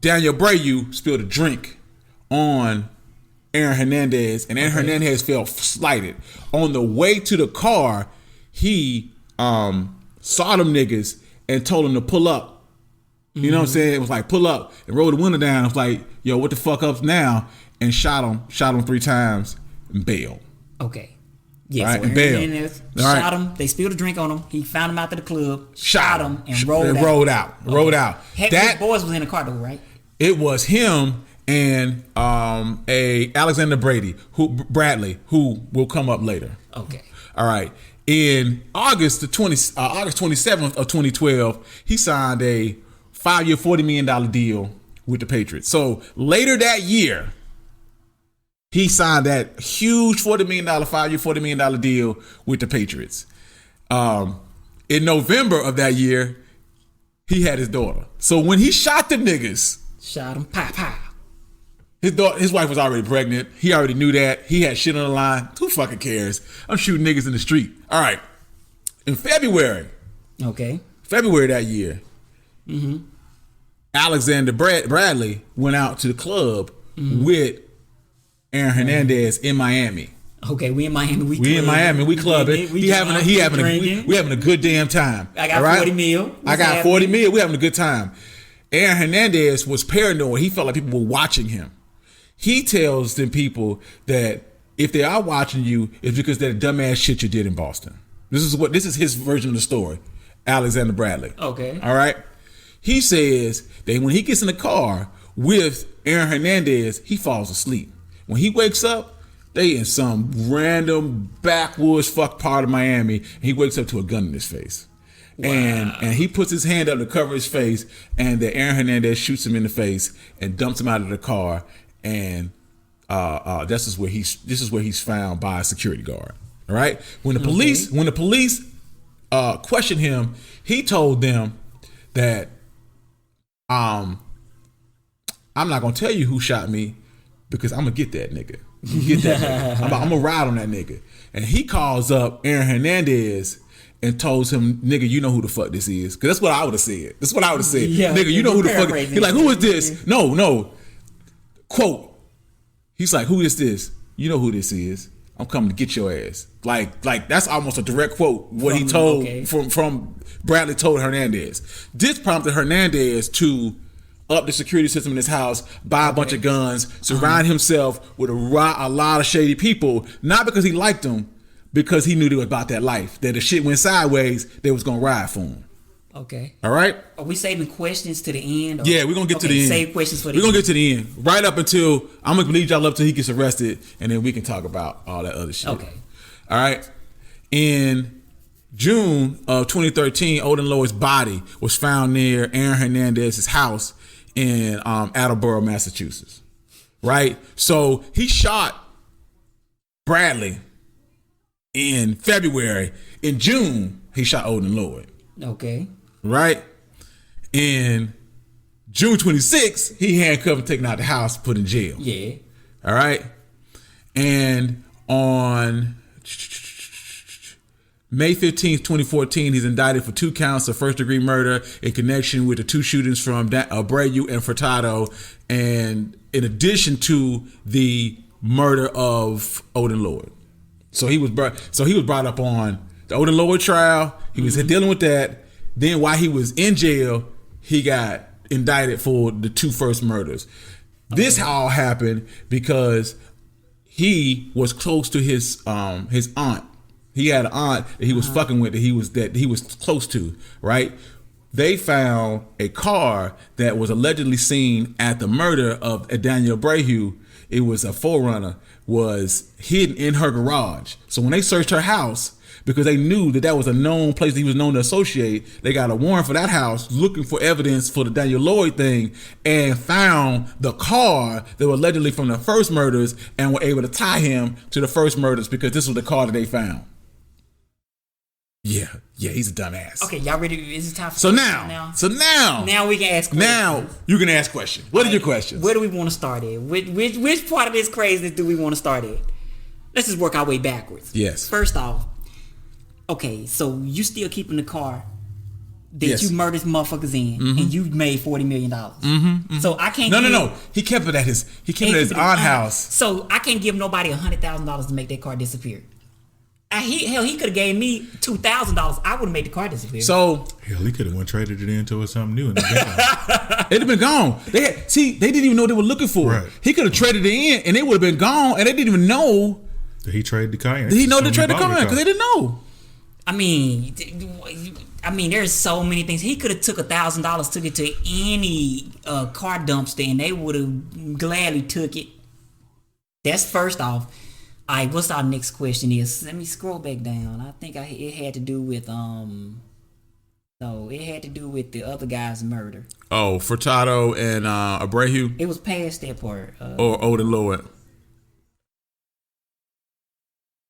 Speaker 1: Daniel Abreu spilled a drink on Aaron Hernandez, and Aaron Hernandez felt slighted. On the way to the car, he saw them niggas and told them to pull up. You know what I'm saying? It was like, pull up, and rolled the window down. It was like, yo, what the fuck up now? And shot him 3 times and bailed.
Speaker 3: Okay. Yeah,
Speaker 1: right,
Speaker 3: so Aaron shot him. They spilled a drink on him. He found him out to the club, shot him, and rolled out. That boys was in the car though, right?
Speaker 1: It was him and a Alexander Bradley, who will come up later.
Speaker 3: Okay.
Speaker 1: All right. In August 27th of 2012, he signed a 5-year, $40 million deal with the Patriots. So later that year, he signed that huge $40 million, 5-year, $40 million deal with the Patriots. In November of that year, he had his daughter. So when he shot the niggas,
Speaker 3: shot him, pow, pow.
Speaker 1: His wife was already pregnant. He already knew that. He had shit on the line. Who fucking cares? I'm shooting niggas in the street. All right. In February that year, Alexander Bradley went out to the club with Aaron Hernandez in Miami.
Speaker 3: Okay, we in Miami.
Speaker 1: We in Miami. We clubbing. We having a good damn time.
Speaker 3: I got 40 mil.
Speaker 1: I got 40 mil. We having a good time. Aaron Hernandez was paranoid. He felt like people were watching him. He tells them people that if they are watching you, it's because of that dumbass shit you did in Boston. This is his version of the story. Alexander Bradley.
Speaker 3: Okay.
Speaker 1: All right. He says that when he gets in the car with Aaron Hernandez, he falls asleep. When he wakes up, they in some random backwoods fuck part of Miami, and he wakes up to a gun in his face. Wow. And he puts his hand up to cover his face, and that Aaron Hernandez shoots him in the face and dumps him out of the car. And this is where he's found by a security guard. All right. When the police questioned him, he told them that I'm not gonna tell you who shot me because I'm gonna get that nigga. I'm gonna ride on that nigga. And he calls up Aaron Hernandez and told him, "Nigga, you know who the fuck this is?" Because that's what I would have said. That's what I would have said.
Speaker 3: Yeah,
Speaker 1: Nigga, you know who the fuck. He's like, "Who is this?" No. Quote. He's like, "Who is this? You know who this is. I'm coming to get your ass." Like that's almost a direct quote. What he told from Bradley told Hernandez. This prompted Hernandez to up the security system in his house, buy a bunch of guns, surround himself with a lot of shady people, not because he liked them, because he knew they were about that life. That if shit went sideways, they was gonna ride for him.
Speaker 3: Okay.
Speaker 1: All right.
Speaker 3: Are we saving questions to the end?
Speaker 1: Yeah, we're gonna get to the end.
Speaker 3: Save questions for the end.
Speaker 1: We're gonna get to the end. Right up until I'm gonna leave y'all up till he gets arrested, and then we can talk about all that other shit.
Speaker 3: Okay.
Speaker 1: All right. In June of 2013, Odin Lloyd's body was found near Aaron Hernandez's house in Attleboro, Massachusetts. Right? So he shot Bradley in February. In June, he shot Odin Lloyd.
Speaker 3: Okay.
Speaker 1: Right? In June 26th, he handcuffed and taken out the house, put in jail.
Speaker 3: Yeah.
Speaker 1: All right? And on May 15th, 2014, he's indicted for 2 counts of first-degree murder in connection with the 2 shootings from Abreu and Furtado, and in addition to the murder of Odin Lloyd. So he was brought up on the Odin Lloyd trial. He was dealing with that. Then while he was in jail, he got indicted for the 2 first murders. This all happened because he was close to his aunt. He had an aunt that he was fucking with that he was close to, right? They found a car that was allegedly seen at the murder of Daniel Abreu. It was a 4Runner, was hidden in her garage. So when they searched her house, because they knew that was a known place that he was known to associate, they got a warrant for that house looking for evidence for the Daniel Lloyd thing, and found the car that was allegedly from the first murders, and were able to tie him to the first murders because this was the car that they found. Yeah, he's a dumbass.
Speaker 3: Okay, y'all ready? Is it time for
Speaker 1: So now
Speaker 3: we can ask questions.
Speaker 1: Now you can ask questions. What are your questions?
Speaker 3: Where do we want to start at? Which part of this craziness do we want to start at? Let's just work our way backwards.
Speaker 1: Yes.
Speaker 3: First off, okay, so you still keeping the car that you murdered motherfuckers in, and you made $40 million. So I can't.
Speaker 1: No. He kept it at his aunt house.
Speaker 3: So I can't give nobody $100,000 to make that car disappear. He could have gave me $2,000. I would have made the car disappear.
Speaker 1: So
Speaker 2: he could have traded it into something new and
Speaker 1: it'd have been gone. They didn't even know what they were looking for.
Speaker 2: Right.
Speaker 1: He could have traded it in, and it would have been gone, and they didn't even know.
Speaker 2: Did he trade the car in?
Speaker 1: Did he know they traded the car in? Because they didn't know.
Speaker 3: I mean, there's so many things. He could have took $1,000, took it to any car dumpster, and they would have gladly took it. That's first off. All right, what's our next question is? Let me scroll back down. I think it had to do with it had to do with the other guy's murder.
Speaker 1: Oh, Furtado and Abreu.
Speaker 3: It was past that part.
Speaker 1: Or Odin Lloyd.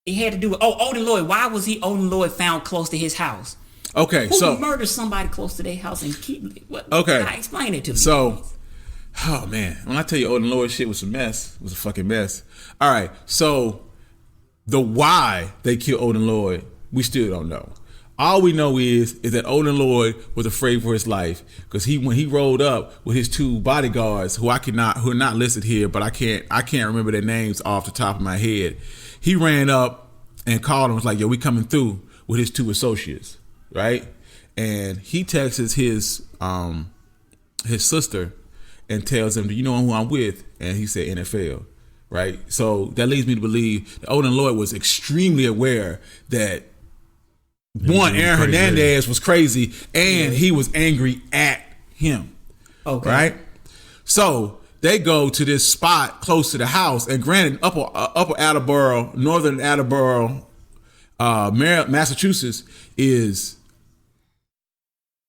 Speaker 3: It had to do with Odin Lloyd. Why was Odin Lloyd found close to his house?
Speaker 1: Okay,
Speaker 3: Who murdered somebody close to their house and keep what?
Speaker 1: Okay,
Speaker 3: explain it to me.
Speaker 1: So, oh man, when I tell you Odin Lloyd shit was a mess, it was a fucking mess. All right, so the why they killed Odin Lloyd, we still don't know. All we know is that Odin Lloyd was afraid for his life because when he rolled up with his 2 bodyguards who are not listed here, but I can't remember their names off the top of my head. He ran up and called him, was like, "Yo, we coming through," with his 2 associates, right? And he texts his sister and tells him, "Do you know who I'm with?" And he said, "NFL." Right? So that leads me to believe that Odin Lloyd was extremely aware that Aaron Hernandez was crazy, and he was angry at him. Okay. Right? So they go to this spot close to the house, and granted, Upper Attleboro, Northern Attleboro, Massachusetts is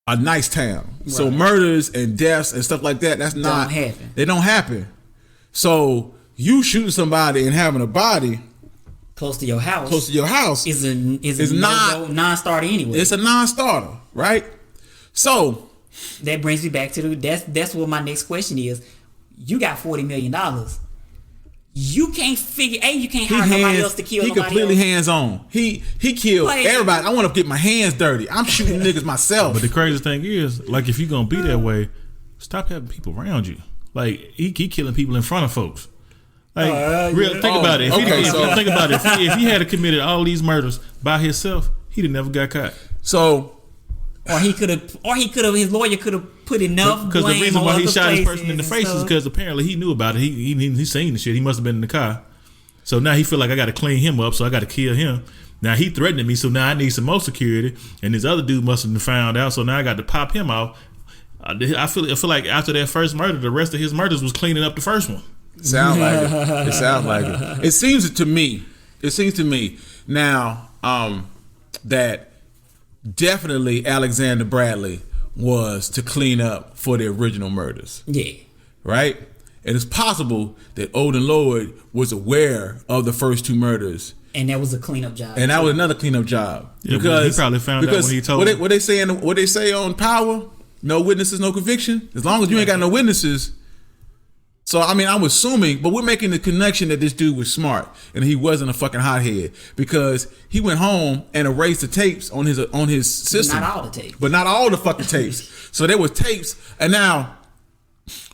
Speaker 1: a nice town. Right. So murders and deaths and stuff like that, they don't happen. So you shooting somebody and having a body
Speaker 3: close to your house
Speaker 1: is
Speaker 3: not non-starter anyway.
Speaker 1: It's a non-starter, right? So
Speaker 3: that brings me back to that's what my next question is. You got $40 million. You can't hire nobody else to kill
Speaker 1: He
Speaker 3: nobody
Speaker 1: completely
Speaker 3: else.
Speaker 1: hands on. He killed everybody. I want to get my hands dirty. I'm shooting niggas myself.
Speaker 2: But the crazy thing is, like, if you're gonna be that way, stop having people around you. Like, he killing people in front of folks. Like, think about it. Think about it. If he had committed all these murders by himself, he'd have never got caught.
Speaker 1: So,
Speaker 3: or he could have. His lawyer could have put enough.
Speaker 2: Because the reason why he shot his person in the face
Speaker 3: is
Speaker 2: because apparently he knew about it. He seen the shit. He must have been in the car. So now he feel like I got to clean him up. So I got to kill him. Now he threatening me. So now I need some more security. And this other dude must have found out. So now I got to pop him off. I feel like after that first murder, the rest of his murders was cleaning up the first one.
Speaker 1: Sound like it. It sounds like it. It seems to me now that definitely Alexander Bradley was to clean up for the original murders.
Speaker 3: Yeah.
Speaker 1: Right? And it's possible that Odin Lloyd was aware of the first two murders.
Speaker 3: And that was a cleanup job.
Speaker 1: And that was another cleanup job.
Speaker 2: Yeah, because he probably found out when he told
Speaker 1: what they say on Power, no witnesses, no conviction. As long as you ain't got no witnesses. So, I mean, I'm assuming, but we're making the connection that this dude was smart and he wasn't a fucking hothead because he went home and erased the tapes on his system.
Speaker 3: But not all the tapes.
Speaker 1: But not all the fucking tapes. So there was tapes. And now,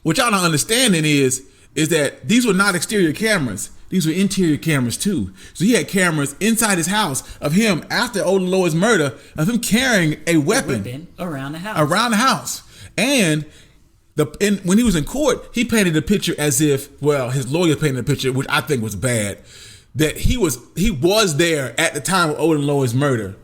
Speaker 1: what y'all not understanding is that these were not exterior cameras. These were interior cameras too. So he had cameras inside his house of him after Odin Lloyd's murder of him carrying a weapon
Speaker 3: around the house.
Speaker 1: And when he was in court, he painted the picture as if, well, his lawyer painted the picture, which I think was bad, that he was there at the time of Odin Lloyd's murder,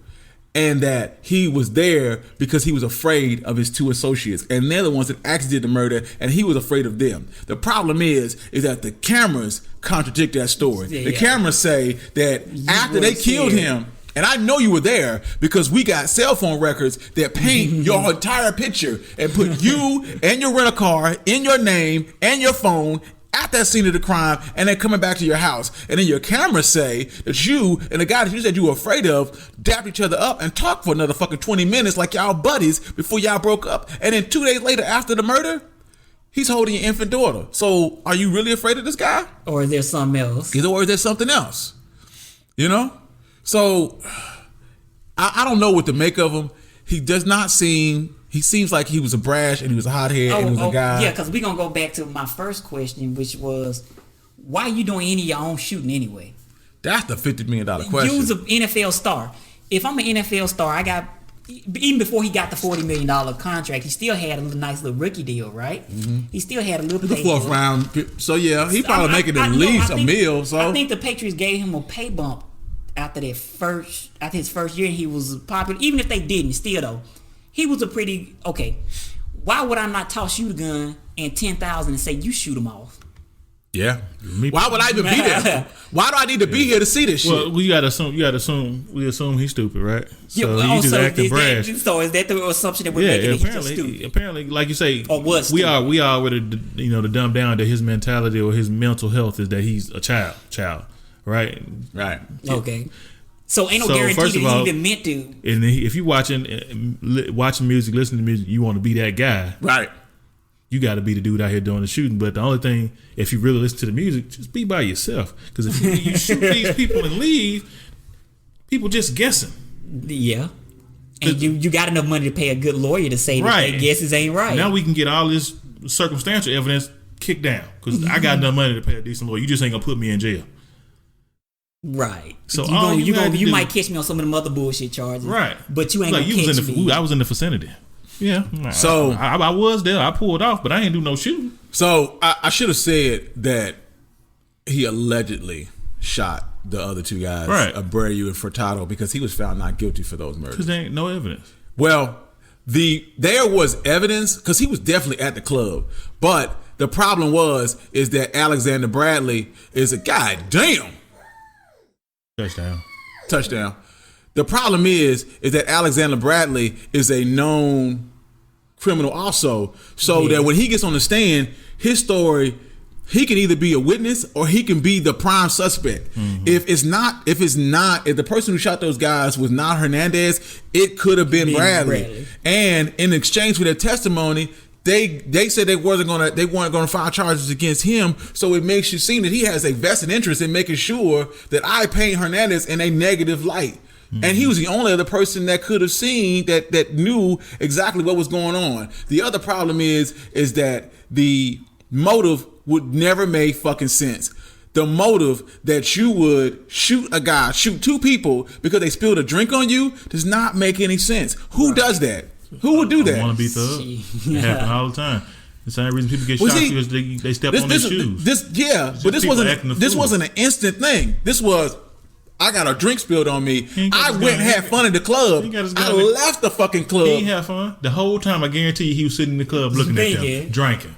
Speaker 1: and that he was there because he was afraid of his two associates, and they're the ones that actually did the murder, and he was afraid of them. The problem is that the cameras contradict that story.
Speaker 3: Yeah.
Speaker 1: The cameras say that after they killed him. And I know you were there because we got cell phone records that paint your entire picture and put you and your rental car in your name and your phone at that scene of the crime, and then coming back to your house. And then your cameras say that you and the guy that you said you were afraid of dapped each other up and talked for another fucking 20 minutes like y'all buddies before y'all broke up. And then 2 days later after the murder, he's holding your infant daughter. So are you really afraid of this guy?
Speaker 3: Or is there something else?
Speaker 1: Or is there something else? You know? So, I don't know what to make of him. He seems like he was a brash and he was a hothead and he was a guy.
Speaker 3: Yeah, because we're going to go back to my first question, which was, why are you doing any of your own shooting anyway?
Speaker 1: That's the $50 million question.
Speaker 3: You was an NFL star. If I'm an NFL star, even before he got the $40 million contract, he still had a nice little rookie deal, right? Mm-hmm. He still had a little
Speaker 1: the fourth round. So, yeah, he probably making at least a meal. So
Speaker 3: I think the Patriots gave him a pay bump after his first year, and he was popular. Even if they didn't, still though, he was a pretty okay. Why would I not toss you the gun and 10,000 and say you shoot him off?
Speaker 1: Yeah. Why would I even be there? Why do I need to be here to see this shit?
Speaker 2: Well, we assume he's stupid, right? So he's just acting brash.
Speaker 3: So is that the assumption that we're making? He's just stupid?
Speaker 2: Apparently, like you say,
Speaker 3: or was
Speaker 2: we are already to dumb down that his mentality or his mental health is that he's a child. Right.
Speaker 3: Okay. So ain't no guarantee that he's even meant to.
Speaker 2: And if you watching music, listening to music, you want to be that guy.
Speaker 1: Right.
Speaker 2: You got to be the dude out here doing the shooting. But the only thing, if you really listen to the music, just be by yourself. Because if you shoot these people and leave, people just guessing.
Speaker 3: Yeah. And you got enough money to pay a good lawyer to say that they guesses ain't right.
Speaker 2: Now we can get all this circumstantial evidence kicked down. Because I got enough money to pay a decent lawyer. You just ain't going to put me in jail.
Speaker 3: Right.
Speaker 2: So
Speaker 3: you might catch me on some of them other bullshit charges.
Speaker 2: Right.
Speaker 3: But you ain't gonna catch me.
Speaker 2: I was in the vicinity. Yeah.
Speaker 1: So
Speaker 2: I was there. I pulled off, but I ain't do no shooting.
Speaker 1: So I should have said that he allegedly shot the other two guys, Abreu and Furtado, because he was found not guilty for those murders.
Speaker 2: Because there ain't no evidence.
Speaker 1: Well, there was evidence because he was definitely at the club, but the problem is that Alexander Bradley is a goddamn. Touchdown. The problem is that Alexander Bradley is a known criminal also. So that when he gets on the stand, his story, he can either be a witness or he can be the prime suspect. Mm-hmm. If the person who shot those guys was not Hernandez, it could have been Bradley. And in exchange for their testimony, they said they weren't gonna file charges against him. So it makes you seem that he has a vested interest in making sure that I paint Hernandez in a negative light. Mm-hmm. And he was the only other person that could have seen that knew exactly what was going on. The other problem is that the motive would never make fucking sense. The motive that you would shoot two people because they spilled a drink on you does not make any sense. Who does that? Who would do that?
Speaker 2: I want to be thug. It happens all the time. The same reason people get shot because they step on their shoes.
Speaker 1: But this wasn't an instant thing. This was, I got a drink spilled on me. I went and had fun in the club. I left the fucking club.
Speaker 2: He ain't have fun. The whole time, I guarantee you, he was sitting in the club looking at them, drinking.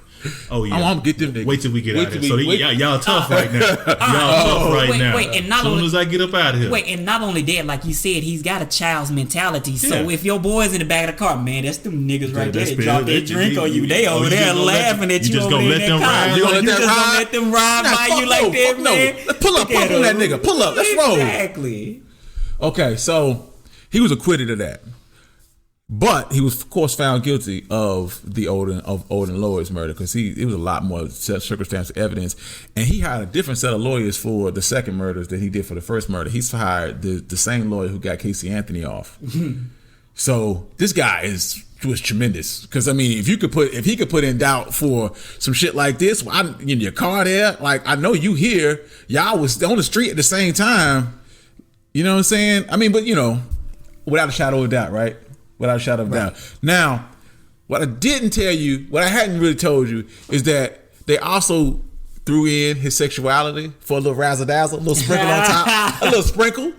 Speaker 2: Oh yeah,
Speaker 1: I'm gonna get them niggas.
Speaker 2: Wait till we get out of here. So y'all tough right now. Y'all tough right now.
Speaker 3: And not
Speaker 2: as soon as I get up out of here.
Speaker 3: Wait, and not only that, like you said, he's got a child's mentality. So if your boy's in the back of the car, man, that's them niggas right there. They drop their drink on you. They over there laughing at you.
Speaker 2: You just gonna let them ride?
Speaker 1: You just gonna
Speaker 3: let them ride by you like that, man?
Speaker 1: No, pull up on that nigga. Pull up. Let's roll.
Speaker 3: Exactly.
Speaker 1: Okay, so he was acquitted of that. But he was, of course, found guilty of Odin Lloyd's murder because it was a lot more circumstantial evidence, and he hired a different set of lawyers for the second murders than he did for the first murder. He's hired the same lawyer who got Casey Anthony off. So this guy was tremendous because I mean, if he could put in doubt for some shit like this, in your car there, like I know you here, y'all was on the street at the same time. You know what I'm saying? I mean, but without a shadow of doubt, right? Without a shadow of doubt. Now, what I didn't tell you, what I hadn't really told you, is that they also threw in his sexuality for a little razzle dazzle, a little sprinkle on top, a little sprinkle.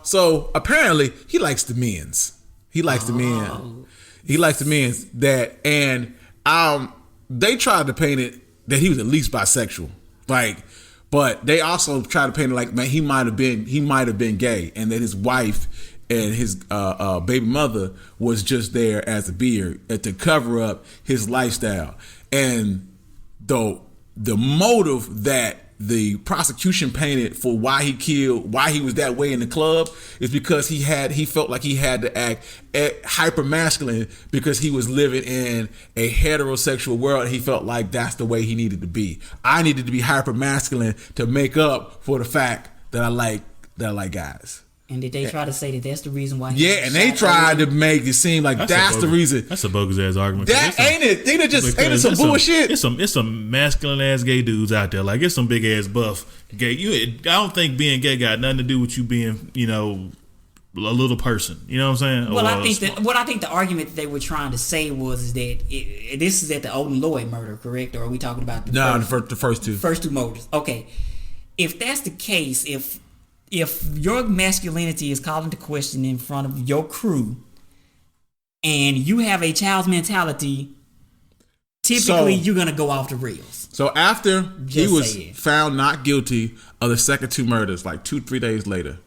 Speaker 1: So apparently he likes the men's. He likes the men. He likes the men's that, and they tried to paint it that he was at least bisexual, but they also tried to paint it like, man, he might have been gay, and that his wife and his baby mother was just there as a beard to cover up his lifestyle. And the motive that the prosecution painted for why he was that way in the club is because he felt like he had to act hyper masculine because he was living in a heterosexual world. He felt like that's the way he needed to be. I needed to be hyper masculine to make up for the fact that I like guys.
Speaker 3: And did they try to say that that's the reason why?
Speaker 1: And they tried to make it seem like that's the reason.
Speaker 2: That's a bogus ass argument.
Speaker 1: That ain't it? Ain't it some bullshit?
Speaker 2: It's some masculine ass gay dudes out there. Like it's some big ass buff gay. I don't think being gay got nothing to do with you being, a little person. You know what I'm saying?
Speaker 3: Well, I think the argument that they were trying to say was that this is at the Odin Lloyd murder, correct? Or are we talking about the
Speaker 1: first two?
Speaker 3: First two murders. Okay, if that's the case, if your masculinity is called into question in front of your crew and you have a child's mentality, typically you're going to go off the rails.
Speaker 1: So after he was found not guilty of the second two murders, like 2-3 days later,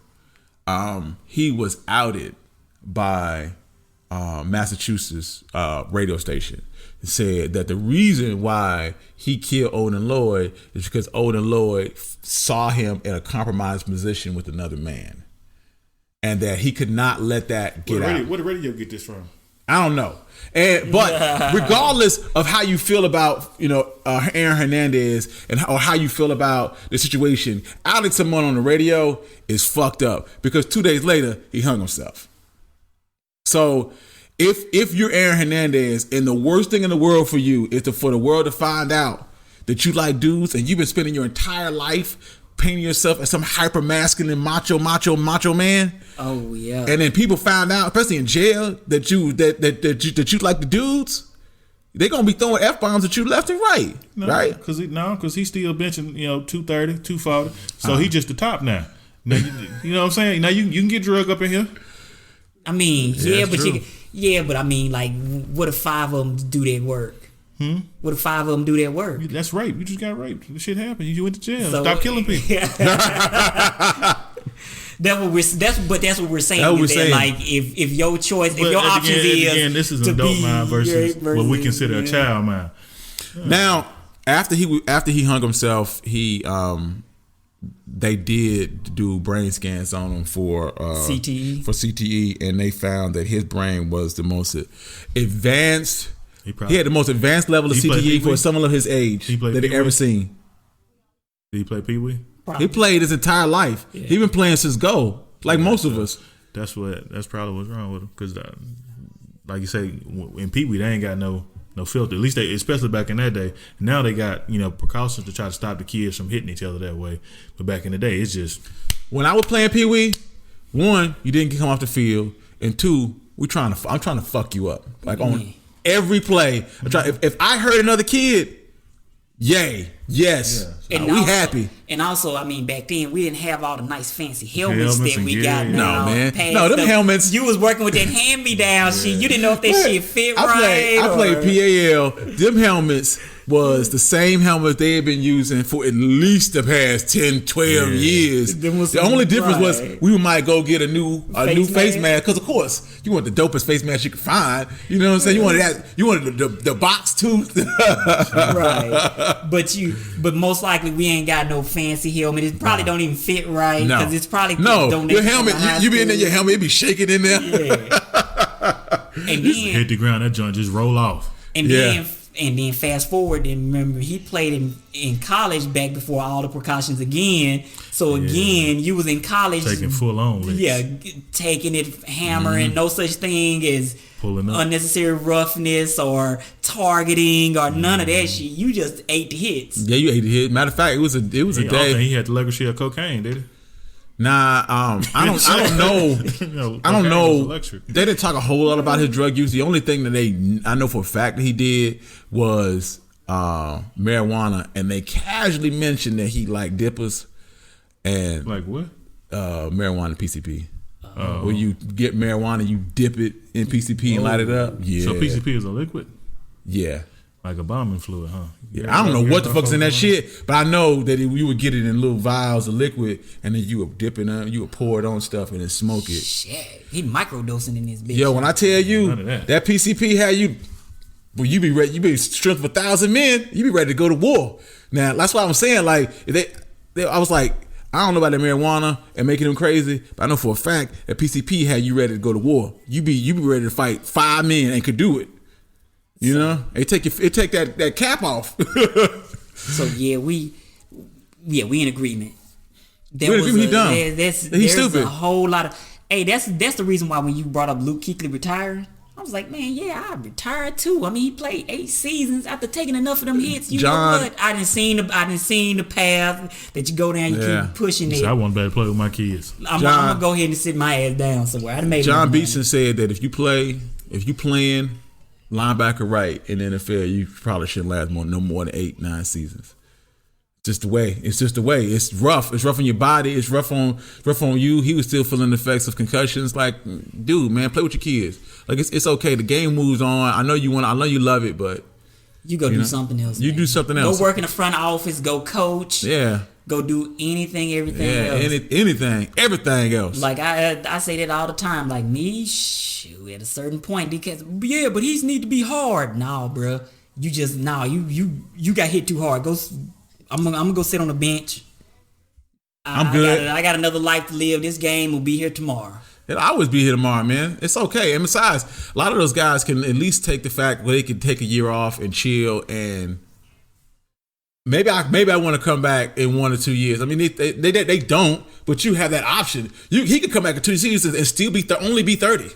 Speaker 1: he was outed by Massachusetts radio station. It said that the reason why he killed Odin Lloyd is because Odin Lloyd saw him in a compromised position with another man, and that he could not let that get out.
Speaker 2: Where did radio get this from?
Speaker 1: I don't know. But regardless of how you feel about Aaron Hernandez or how you feel about the situation, outing someone on the radio is fucked up because 2 days later he hung himself. So if you're Aaron Hernandez and the worst thing in the world for you is for the world to find out that you like dudes and you've been spending your entire life painting yourself as some hyper masculine macho man.
Speaker 3: Oh yeah.
Speaker 1: And then people found out, especially in jail, that you like the dudes. They're gonna be throwing F-bombs at you left and right, right?
Speaker 2: Because he's still benching 230, 240. So he's just the top now. Now you know what I'm saying. Now you can get drug up in here.
Speaker 3: I mean, but I mean, like, what if 5 of them do that work? What if 5 of them do that work?
Speaker 2: That's rape. You just got raped. The shit happened. You went to jail. Stop killing people.
Speaker 3: That's what we're saying. Like, if your choice, if your options is
Speaker 2: this is an adult mind versus what we consider a child mind.
Speaker 1: Now, after he hung himself, he they did do brain scans on him for CTE, and they found that his brain was the most advanced. He had the most advanced level of CTE for someone of his age that they ever seen.
Speaker 2: Did he play Pee Wee?
Speaker 1: He played his entire life. Yeah. He been playing since go, like most of us.
Speaker 2: That's probably what's wrong with him. Because, like you say, in Pee Wee, they ain't got no filter. At least especially back in that day. Now they got precautions to try to stop the kids from hitting each other that way. But back in the day, it's just
Speaker 1: when I was playing Pee Wee, one, you didn't come off the field, and two, I'm trying to fuck you up. Like on every play, if I hurt another kid, yay, yes, and we happy.
Speaker 3: And also, I mean, back then we didn't have all the nice fancy helmets that we got now.
Speaker 1: No, man. No, them helmets.
Speaker 3: You was working with that hand-me-down shit. You didn't know if that shit fit right.
Speaker 1: I played PAL. Them helmets was the same helmets they had been using for at least the past 10, 12 years. The only difference was we might go get a new face mask because, of course, you want the dopest face mask you could find. You know what I'm saying? You wanted the box tooth.
Speaker 3: Right. But most likely we ain't got no fancy helmet. It probably don't even fit right because it's probably
Speaker 1: your helmet. You be in there, your helmet it be shaking in there.
Speaker 3: Yeah. And then
Speaker 2: hit the ground, that joint just roll off.
Speaker 3: And then fast forward, and remember he played in college back before all the precautions again. So again, you was in college
Speaker 2: taking full on licks.
Speaker 3: Yeah, taking it, hammering. No such thing as pulling up, unnecessary roughness or targeting or none of that shit. You just ate the hits.
Speaker 1: Yeah, you ate the hits. Matter of fact, it was a day.
Speaker 2: He had the legacy of cocaine, did he?
Speaker 1: Nah, I don't know. I don't know. They didn't talk a whole lot about his drug use. The only thing that I know for a fact that he did was marijuana, and they casually mentioned that he liked dippers and
Speaker 2: like what?
Speaker 1: Marijuana PCP. Where you get marijuana, you dip it in PCP and light it up. Yeah.
Speaker 2: So PCP is a liquid.
Speaker 1: Yeah.
Speaker 2: Like a bombing fluid, huh?
Speaker 1: Yeah, I don't know what the fuck's in that shit, but I know that you would get it in little vials of liquid, and then you would dip it on, you would pour it on stuff and then smoke it.
Speaker 3: Shit, he microdosing in this bitch.
Speaker 1: Yo, when I tell you that PCP had you, well, you be ready, you be strength of 1,000 men, you be ready to go to war. Now that's why I'm saying, like, I was like, I don't know about that marijuana and making them crazy, but I know for a fact that PCP had you ready to go to war. You be ready to fight 5 men and could do it. You know, it take that cap off.
Speaker 3: So we in agreement.
Speaker 1: He's stupid.
Speaker 3: A whole lot of that's the reason why when you brought up Luke Kuechly retiring, I was like, man, I retired too. I mean, he played 8 seasons after taking enough of them hits. You know what? I didn't seen the path that you go down. You keep pushing it.
Speaker 2: So I want to play with my kids.
Speaker 3: I'm gonna go ahead and sit my ass down somewhere.
Speaker 1: John Beeson said that if you playing linebacker right in the NFL, you probably shouldn't last no more than 8, 9 seasons. It's just the way. It's rough. It's rough on your body. It's rough on you. He was still feeling the effects of concussions. Like, dude, man, play with your kids. Like, it's okay. The game moves on. I know you love it, but
Speaker 3: you go do something else.
Speaker 1: You do something else.
Speaker 3: Go work in the front office. Go coach.
Speaker 1: Yeah.
Speaker 3: Go do anything, everything else.
Speaker 1: Everything else.
Speaker 3: Like I say that all the time. Like me, at a certain point, because but he need to be hard. Nah, bro, you got hit too hard. I'm gonna go sit on the bench.
Speaker 1: I'm good.
Speaker 3: I got another life to live. This game will be here tomorrow.
Speaker 1: It'll always be here tomorrow, man. It's okay. And besides, a lot of those guys can at least take the fact where they can take a year off and chill and. Maybe I want to come back in 1 or 2 years. I mean, they don't, but you have that option. He could come back in 2 seasons and still only be 30.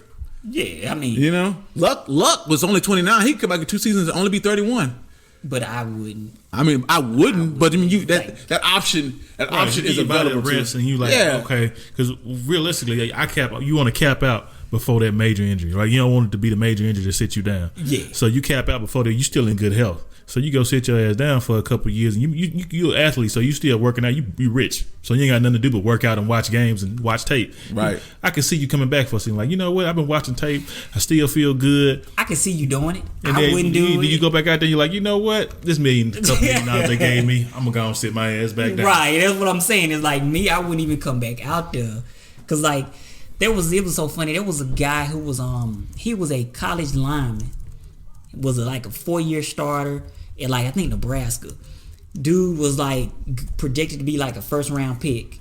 Speaker 3: Yeah, I mean,
Speaker 1: you know, Luck was only 29. He could come back in 2 seasons and only be 31.
Speaker 3: But I wouldn't.
Speaker 1: I mean, I wouldn't. But I mean, that option is available to you.
Speaker 2: And you like, okay, because realistically, you want to cap out before that major injury, right? You don't want it to be the major injury to sit you down.
Speaker 3: Yeah.
Speaker 2: So you cap out before that. You still in good health. So you go sit your ass down for a couple of years, and you're an athlete, so you still working out. You rich, so you ain't got nothing to do but work out and watch games and watch tape.
Speaker 1: Right.
Speaker 2: I can see you coming back for something like, you know what? I've been watching tape. I still feel good.
Speaker 3: I can see you doing it.
Speaker 2: And
Speaker 3: I wouldn't do it.
Speaker 2: Then you go back out there. You're like, you know what? This couple million dollars they gave me, I'm gonna go and sit my ass back down.
Speaker 3: Right. That's what I'm saying. It's like me. I wouldn't even come back out there, cause like it was so funny. There was a guy who was he was a college lineman. Was like a 4-year starter. In I think Nebraska. dude was like projected to be like a first round pick.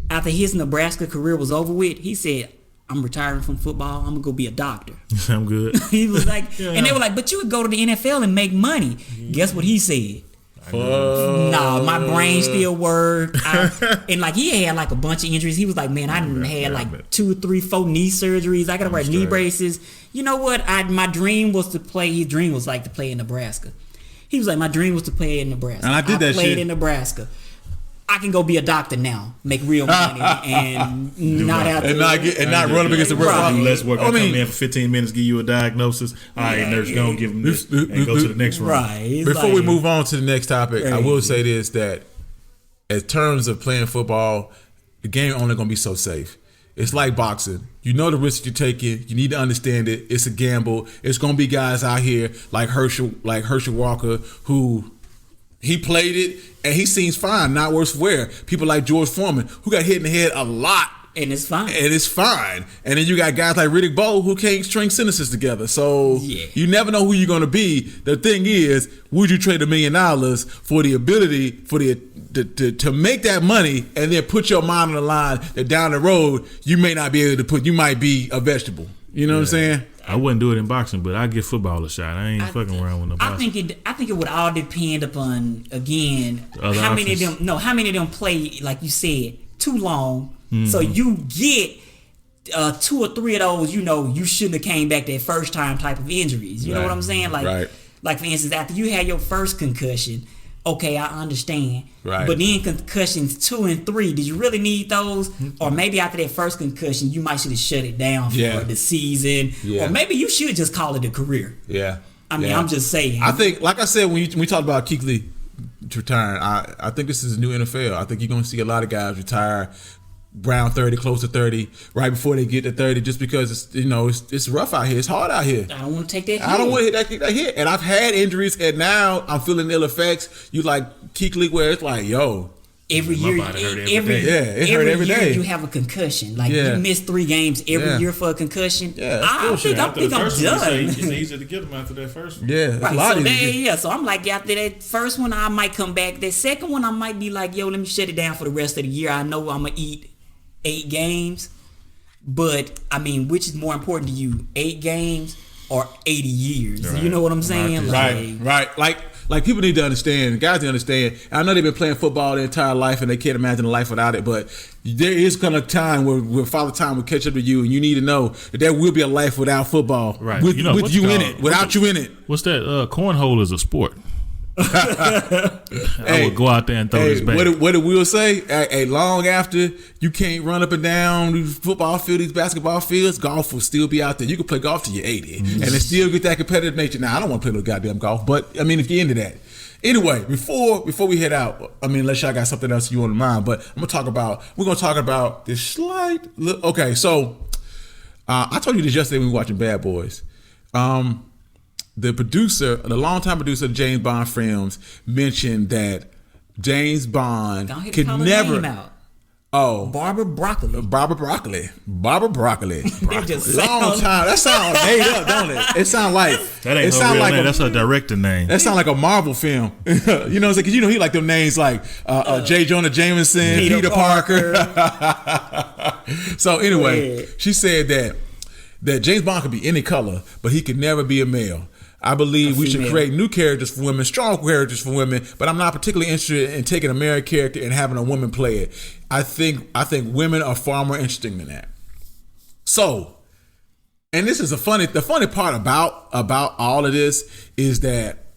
Speaker 3: After his Nebraska career was over with, he said, I'm retiring from football. I'm gonna go be a doctor.
Speaker 2: I'm good.
Speaker 3: He was like, and they were like, but you would go to the NFL and make money. Guess what he said? Nah, my brain still worked. And like he had like a bunch of injuries. He was like, man, I done had like 2, 3, 4 knee surgeries. I gotta wear knee braces. You know what? My dream was to play. His dream was like to play in Nebraska. He was like, my dream was to play in Nebraska.
Speaker 1: And I did that shit.
Speaker 3: Played in Nebraska. I can go be a doctor now, make real money, and not have to
Speaker 1: not run up against the
Speaker 3: right.
Speaker 2: Do less work. I mean, come in for 15 minutes, give you a diagnosis. All right, nurse, go and give them this, and go to the next room.
Speaker 3: Right.
Speaker 1: Before we move on to the next topic, I will say this: that in terms of playing football, the game only gonna be so safe. It's like boxing. You know the risk you're taking. You need to understand it. It's a gamble. It's gonna be guys out here like Herschel Walker who. He played it, and he seems fine, not worse for wear. People like George Foreman, who got hit in the head a lot.
Speaker 3: And it's fine.
Speaker 1: And then you got guys like Riddick Bowe, who can't string sentences together. So you never know who you're going to be. The thing is, would you trade $1 million for the ability to make that money and then put your mind on the line that down the road, you may not be able to you might be a vegetable. You know what I'm saying?
Speaker 2: I wouldn't do it in boxing, but I give football a shot. I ain't fucking around with no boxing.
Speaker 3: I think it would all depend upon again how many of them play, like you said, too long. Mm-hmm. So you get 2 or 3 of those, you shouldn't have came back that first time type of injuries. You know what I'm saying? Like for instance, after you had your first concussion, okay, I understand. Right. But then concussions 2 and 3, did you really need those? Or maybe after that first concussion, you might should have shut it down for the season. Yeah. Or maybe you should just call it a career.
Speaker 1: Yeah.
Speaker 3: I mean, I'm just saying.
Speaker 1: I think, like I said, when we talked about Kuechly retiring, I think this is a new NFL. I think you're going to see a lot of guys retire around 30, close to 30, right before they get to 30, just because it's rough out here. It's hard out here.
Speaker 3: I don't want to take that hit.
Speaker 1: I don't want to hit that hit. And I've had injuries, and now I'm feeling ill effects. You like Kuechly, where it's like, yo.
Speaker 3: Every year you have a concussion. Like you miss 3 games every year for a concussion. Yeah, I think I'm done.
Speaker 2: It's easy to get them after that first one.
Speaker 1: Yeah,
Speaker 3: right. So I'm like, after that first one, I might come back. That second one, I might be like, yo, let me shut it down for the rest of the year. I know I'm gonna eat 8 games, but I mean, which is more important to you, 8 games or 80 years? Right. You know what I'm saying?
Speaker 1: Right. Like people need to understand, guys need to understand. I know they've been playing football their entire life and they can't imagine a life without it, but there is going to time where Father Time will catch up to you, and you need to know that there will be a life without football,
Speaker 2: right?
Speaker 1: With you in it, without you in it.
Speaker 2: What's that? Cornhole is a sport. I would go out there and throw this back.
Speaker 1: What did Will say? Hey, long after you can't run up and down these football fields, these basketball fields, golf will still be out there. You can play golf till you're 80 and it still get that competitive nature. Now, I don't want to play no goddamn golf, but I mean, if you're into that. Anyway, before we head out, I mean, unless y'all got something else you on the mind, but we're gonna talk about this slight. Okay, so I told you this yesterday when we were watching Bad Boys. The longtime producer of James Bond films, mentioned that James Bond could never. Oh,
Speaker 3: Barbara Broccoli.
Speaker 1: Long time. That sounds made up, don't it? It sounds like
Speaker 2: that ain't her real name. That's her director name.
Speaker 1: That sounds like a Marvel film. You know, because he like them names like J. Jonah Jameson, Peter Parker. So anyway, she said that James Bond could be any color, but he could never be a male. I believe we should create new characters for women, strong characters for women, but I'm not particularly interested in taking a male character and having a woman play it. I think women are far more interesting than that. So, and this is the funny part about all of this is that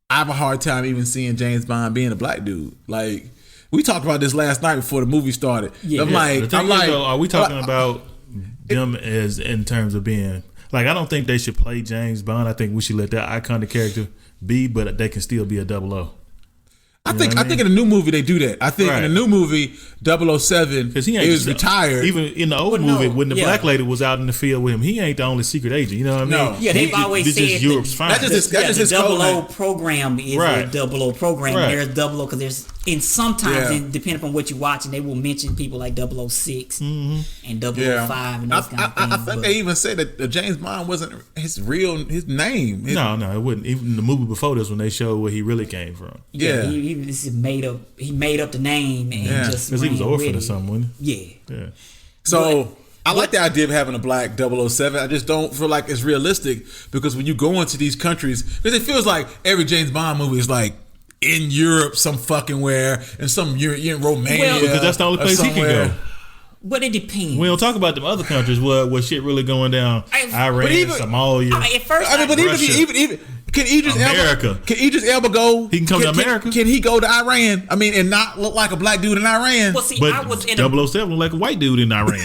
Speaker 1: I have a hard time even seeing James Bond being a black dude. Like, we talked about this last night before the movie started. Yeah.
Speaker 2: Are we talking about them as in terms of being? Like, I don't think they should play James Bond. I think we should let that iconic character be, but they can still be a 00.
Speaker 1: I think in the new movie they do that. I think in the new movie 007 is retired.
Speaker 2: Even in the old movie when the black lady was out in the field with him, he ain't the only secret agent. You know what I mean?
Speaker 3: Yeah, they've always said
Speaker 2: Europe's fine.
Speaker 3: That's just his 00 program is a 00 program. Right. There's 00 because there's And sometimes, depending on what you're watching, they will mention people like 006 and 005 and those kind of things.
Speaker 1: I think they even said that James Bond wasn't his name.
Speaker 2: No, it wasn't. Even the movie before this, when they showed where he really came from.
Speaker 3: Yeah, he made up the name and just
Speaker 2: because he was an orphan or something.
Speaker 3: Yeah.
Speaker 1: So I like the idea of having a black 007. I just don't feel like it's realistic because when you go into these countries, because it feels like every James Bond movie is like in Europe, some fucking where, and some European Romania.
Speaker 2: Because that's the only place he can go.
Speaker 3: But it depends.
Speaker 2: We don't talk about them other countries where shit really going down. Iran, Somalia.
Speaker 3: At first,
Speaker 1: even can Idris Elba go?
Speaker 2: He can come to America.
Speaker 1: Can he go to Iran? I mean, and not look like a black dude in Iran?
Speaker 3: Well, see,
Speaker 2: but
Speaker 3: I was in
Speaker 2: 007 look like a white dude in Iran.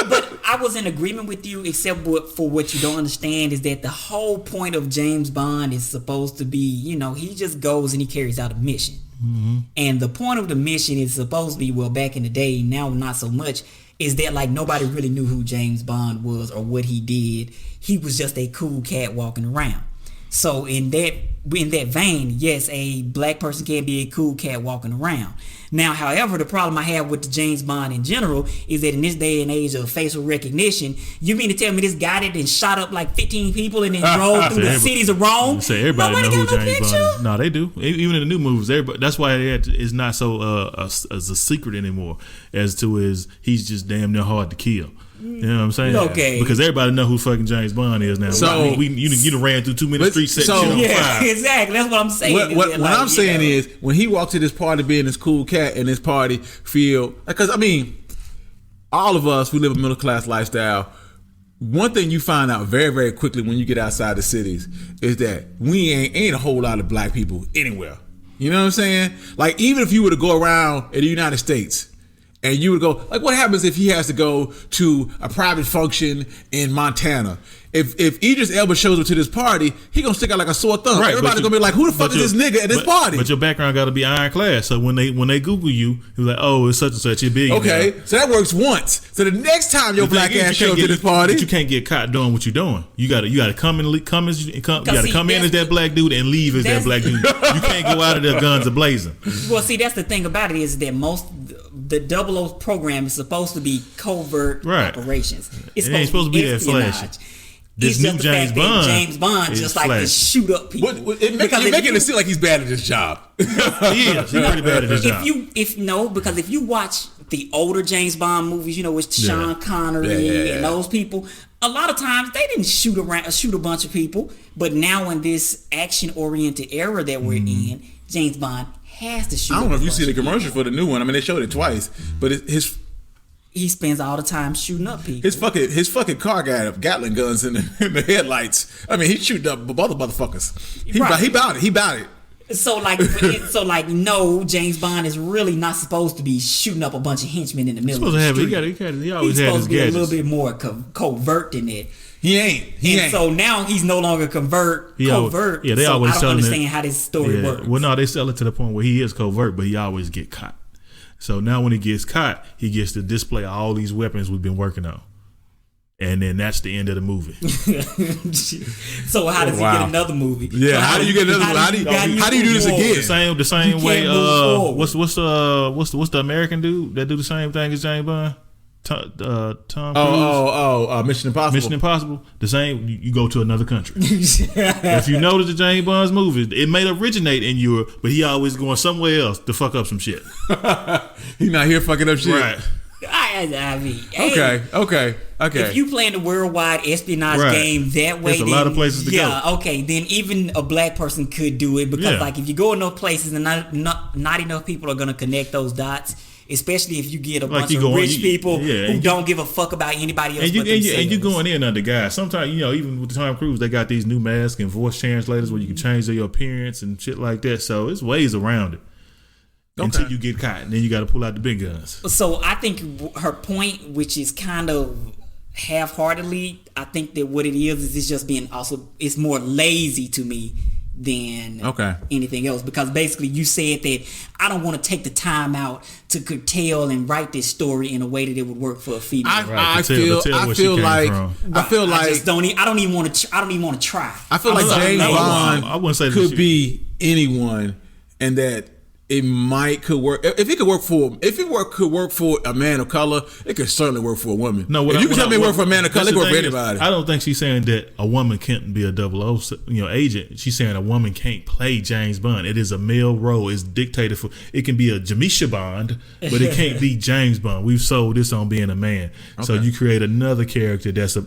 Speaker 3: But I was in agreement with you, except for what you don't understand is that the whole point of James Bond is supposed to be, he just goes and he carries out a mission. Mm-hmm. And the point of the mission is supposed to be, well, back in the day, now not so much, is that like nobody really knew who James Bond was or what he did. He was just a cool cat walking around. So in that vein, yes, a black person can be a cool cat walking around. Now, however, the problem I have with the James Bond in general is that in this day and age of facial recognition, you mean to tell me this guy that then shot up like 15 people and then drove through the cities of Rome?
Speaker 2: Say everybody know who James Bond is. No, they do. Even in the new movies, everybody. That's why it's not so as a secret anymore. As to he's just damn near hard to kill. You know what I'm saying?
Speaker 3: Okay.
Speaker 2: Because everybody know who fucking James Bond is now.
Speaker 1: So
Speaker 2: you done ran through 2 minutes street set.
Speaker 3: Exactly. That's what I'm saying.
Speaker 1: What I'm saying is when he walked to this party being this cool cat and this party feel because I mean, all of us we live a middle class lifestyle. One thing you find out very, very quickly when you get outside the cities is that we ain't a whole lot of black people anywhere. You know what I'm saying? Like even if you were to go around in the United States. And you would go, like, what happens if he has to go to a private function in Montana? If Idris Elba shows up to this party, he gonna stick out like a sore thumb. Right, everybody's gonna be like, who the fuck is this nigga at this party?
Speaker 2: But your background got to be ironclad. So when they Google you, you're like, oh, it's such and such. You're big.
Speaker 1: Okay, so that works once. So the next time your black ass shows up to this party,
Speaker 2: but you can't get caught doing what you're doing. You gotta come in as that black dude and leave as that black dude. You can't go out of there guns a blazing.
Speaker 3: Well, see, that's the thing about it is that the 00 program is supposed to be covert operations.
Speaker 2: It ain't supposed to be that flashy. This new James
Speaker 3: Bond just like to shoot up people.
Speaker 1: You're making it seem like he's bad at his job.
Speaker 2: He is. He's pretty bad at his job.
Speaker 3: Because if you watch the older James Bond movies, with Sean Connery and those people, a lot of times they didn't shoot a bunch of people. But now in this action-oriented era that we're in, James Bond has to shoot.
Speaker 1: I don't know if you see the commercial for the new one. I mean, they showed it twice, but
Speaker 3: he spends all the time shooting up people.
Speaker 1: His fucking car got Gatling guns in the headlights. I mean, he shooting up other motherfuckers. He bout it.
Speaker 3: So no, James Bond is really not supposed to be shooting up a bunch of henchmen in the middle of the street.
Speaker 2: He always
Speaker 3: he's
Speaker 2: had his
Speaker 3: supposed to be
Speaker 2: gadgets.
Speaker 3: a little bit more covert than that.
Speaker 1: He ain't.
Speaker 3: So now he's no longer covert.
Speaker 2: They always
Speaker 3: I don't understand how this story works.
Speaker 2: Well, no, they sell it to the point where he is covert, but he always get caught. So now when he gets caught, he gets to display all these weapons we've been working on. And then that's the end of the movie.
Speaker 3: So how does he get another movie?
Speaker 1: Yeah, so how do you get another movie? How do you do this again?
Speaker 2: The same way. What's the American dude that do the same thing as James Bond? Tom Cruise.
Speaker 1: Mission Impossible.
Speaker 2: Mission Impossible. The same. You go to another country. If you notice the James Bond's movies, it may originate in Europe, but he always going somewhere else to fuck up some shit.
Speaker 1: He not here fucking up shit.
Speaker 2: Right.
Speaker 3: I mean,
Speaker 1: okay.
Speaker 3: If you playing the worldwide espionage game that way,
Speaker 2: there's a lot of places to go.
Speaker 3: Yeah, okay. Then even a black person could do it because, like, if you go in those places and not enough people are gonna connect those dots. Especially if you get a bunch of rich people who don't give a fuck about anybody else but themselves.
Speaker 2: And you going in under guys. Sometimes, even with Tom Cruise, they got these new masks and voice translators where you can change your appearance and shit like that. So it's ways around it. Until you get caught. And then you got to pull out the big guns. So
Speaker 3: I think her point, which is kind of half-heartedly, I think that what it is it's just being it's more lazy to me than anything else, because basically you said that I don't want to take the time out to curtail and write this story in a way that it would work for a female.
Speaker 1: I feel like
Speaker 3: I don't even want to try.
Speaker 1: I feel like James Bond could be anyone, and that it could work. If it could work for a man of color, it could certainly work for a woman.
Speaker 2: No,
Speaker 1: if you can tell me it work for a man of color, it could work for anybody.
Speaker 2: I don't think she's saying that a woman can't be a 007, agent. She's saying a woman can't play James Bond. It is a male role. It's dictated for. It can be a Jamisha Bond, but it can't be James Bond. We've sold this on being a man. Okay. So you create another character that's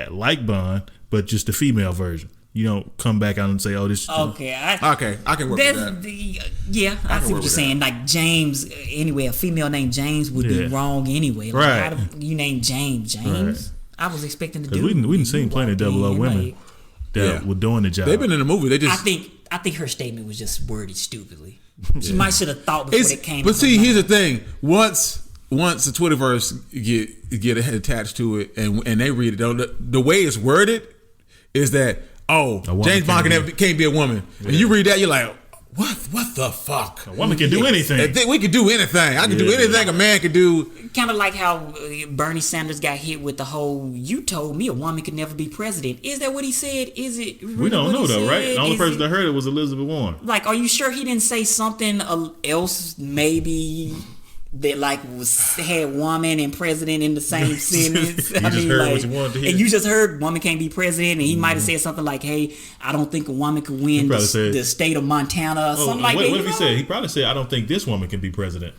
Speaker 2: like Bond, but just the female version. You don't come back out and say, "Oh, this."
Speaker 3: Okay,
Speaker 1: I can work with that.
Speaker 3: I see what you're saying. Like James, anyway, a female named James would be wrong anyway. Like,
Speaker 2: right?
Speaker 3: How do you name James? Right. I was expecting to do.
Speaker 2: We didn't seen plenty of 00 women that were doing the job.
Speaker 1: They've been in the movie. They just.
Speaker 3: I think her statement was just worded stupidly. She might should have thought before it came.
Speaker 1: But see, here's the thing: once the Twitterverse get attached to it and they read it, the way it's worded is that. Oh, James Bond can't be a woman. Yeah. And you read that, you're like, what the fuck?
Speaker 2: A woman can do anything.
Speaker 1: We can do anything. I can do anything a man can do.
Speaker 3: Kind of like how Bernie Sanders got hit with the whole, you told me a woman could never be president. Is that what he said? Is it really
Speaker 2: we don't know though, right? The only person that heard it was Elizabeth Warren.
Speaker 3: Like, are you sure he didn't say something else maybe... that had woman and president in the same sentence.
Speaker 2: I mean, heard what you wanted to hear.
Speaker 3: And you just heard woman can't be president, and he might have said something like, "Hey, I don't think a woman could win the state of Montana," or something like that.
Speaker 2: What if he said? He probably said, "I don't think this woman can be president,"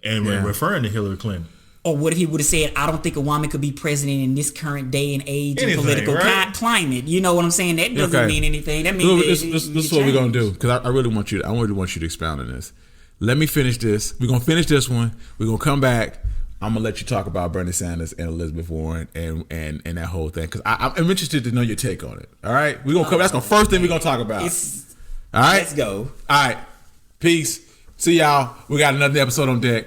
Speaker 2: and referring to Hillary Clinton.
Speaker 3: Or what if he would have said, "I don't think a woman could be president in this current day and age and political climate." You know what I'm saying? That doesn't mean anything. That means
Speaker 1: this is what we're gonna do, because I really want you to expound on this. Let me finish this. We're going to finish this one. We're going to come back. I'm going to let you talk about Bernie Sanders and Elizabeth Warren and that whole thing, because I'm interested to know your take on it. All right? We're going to come. That's the first thing we're going to talk about. All right?
Speaker 3: Let's go.
Speaker 1: All right. Peace. See y'all. We got another episode on deck.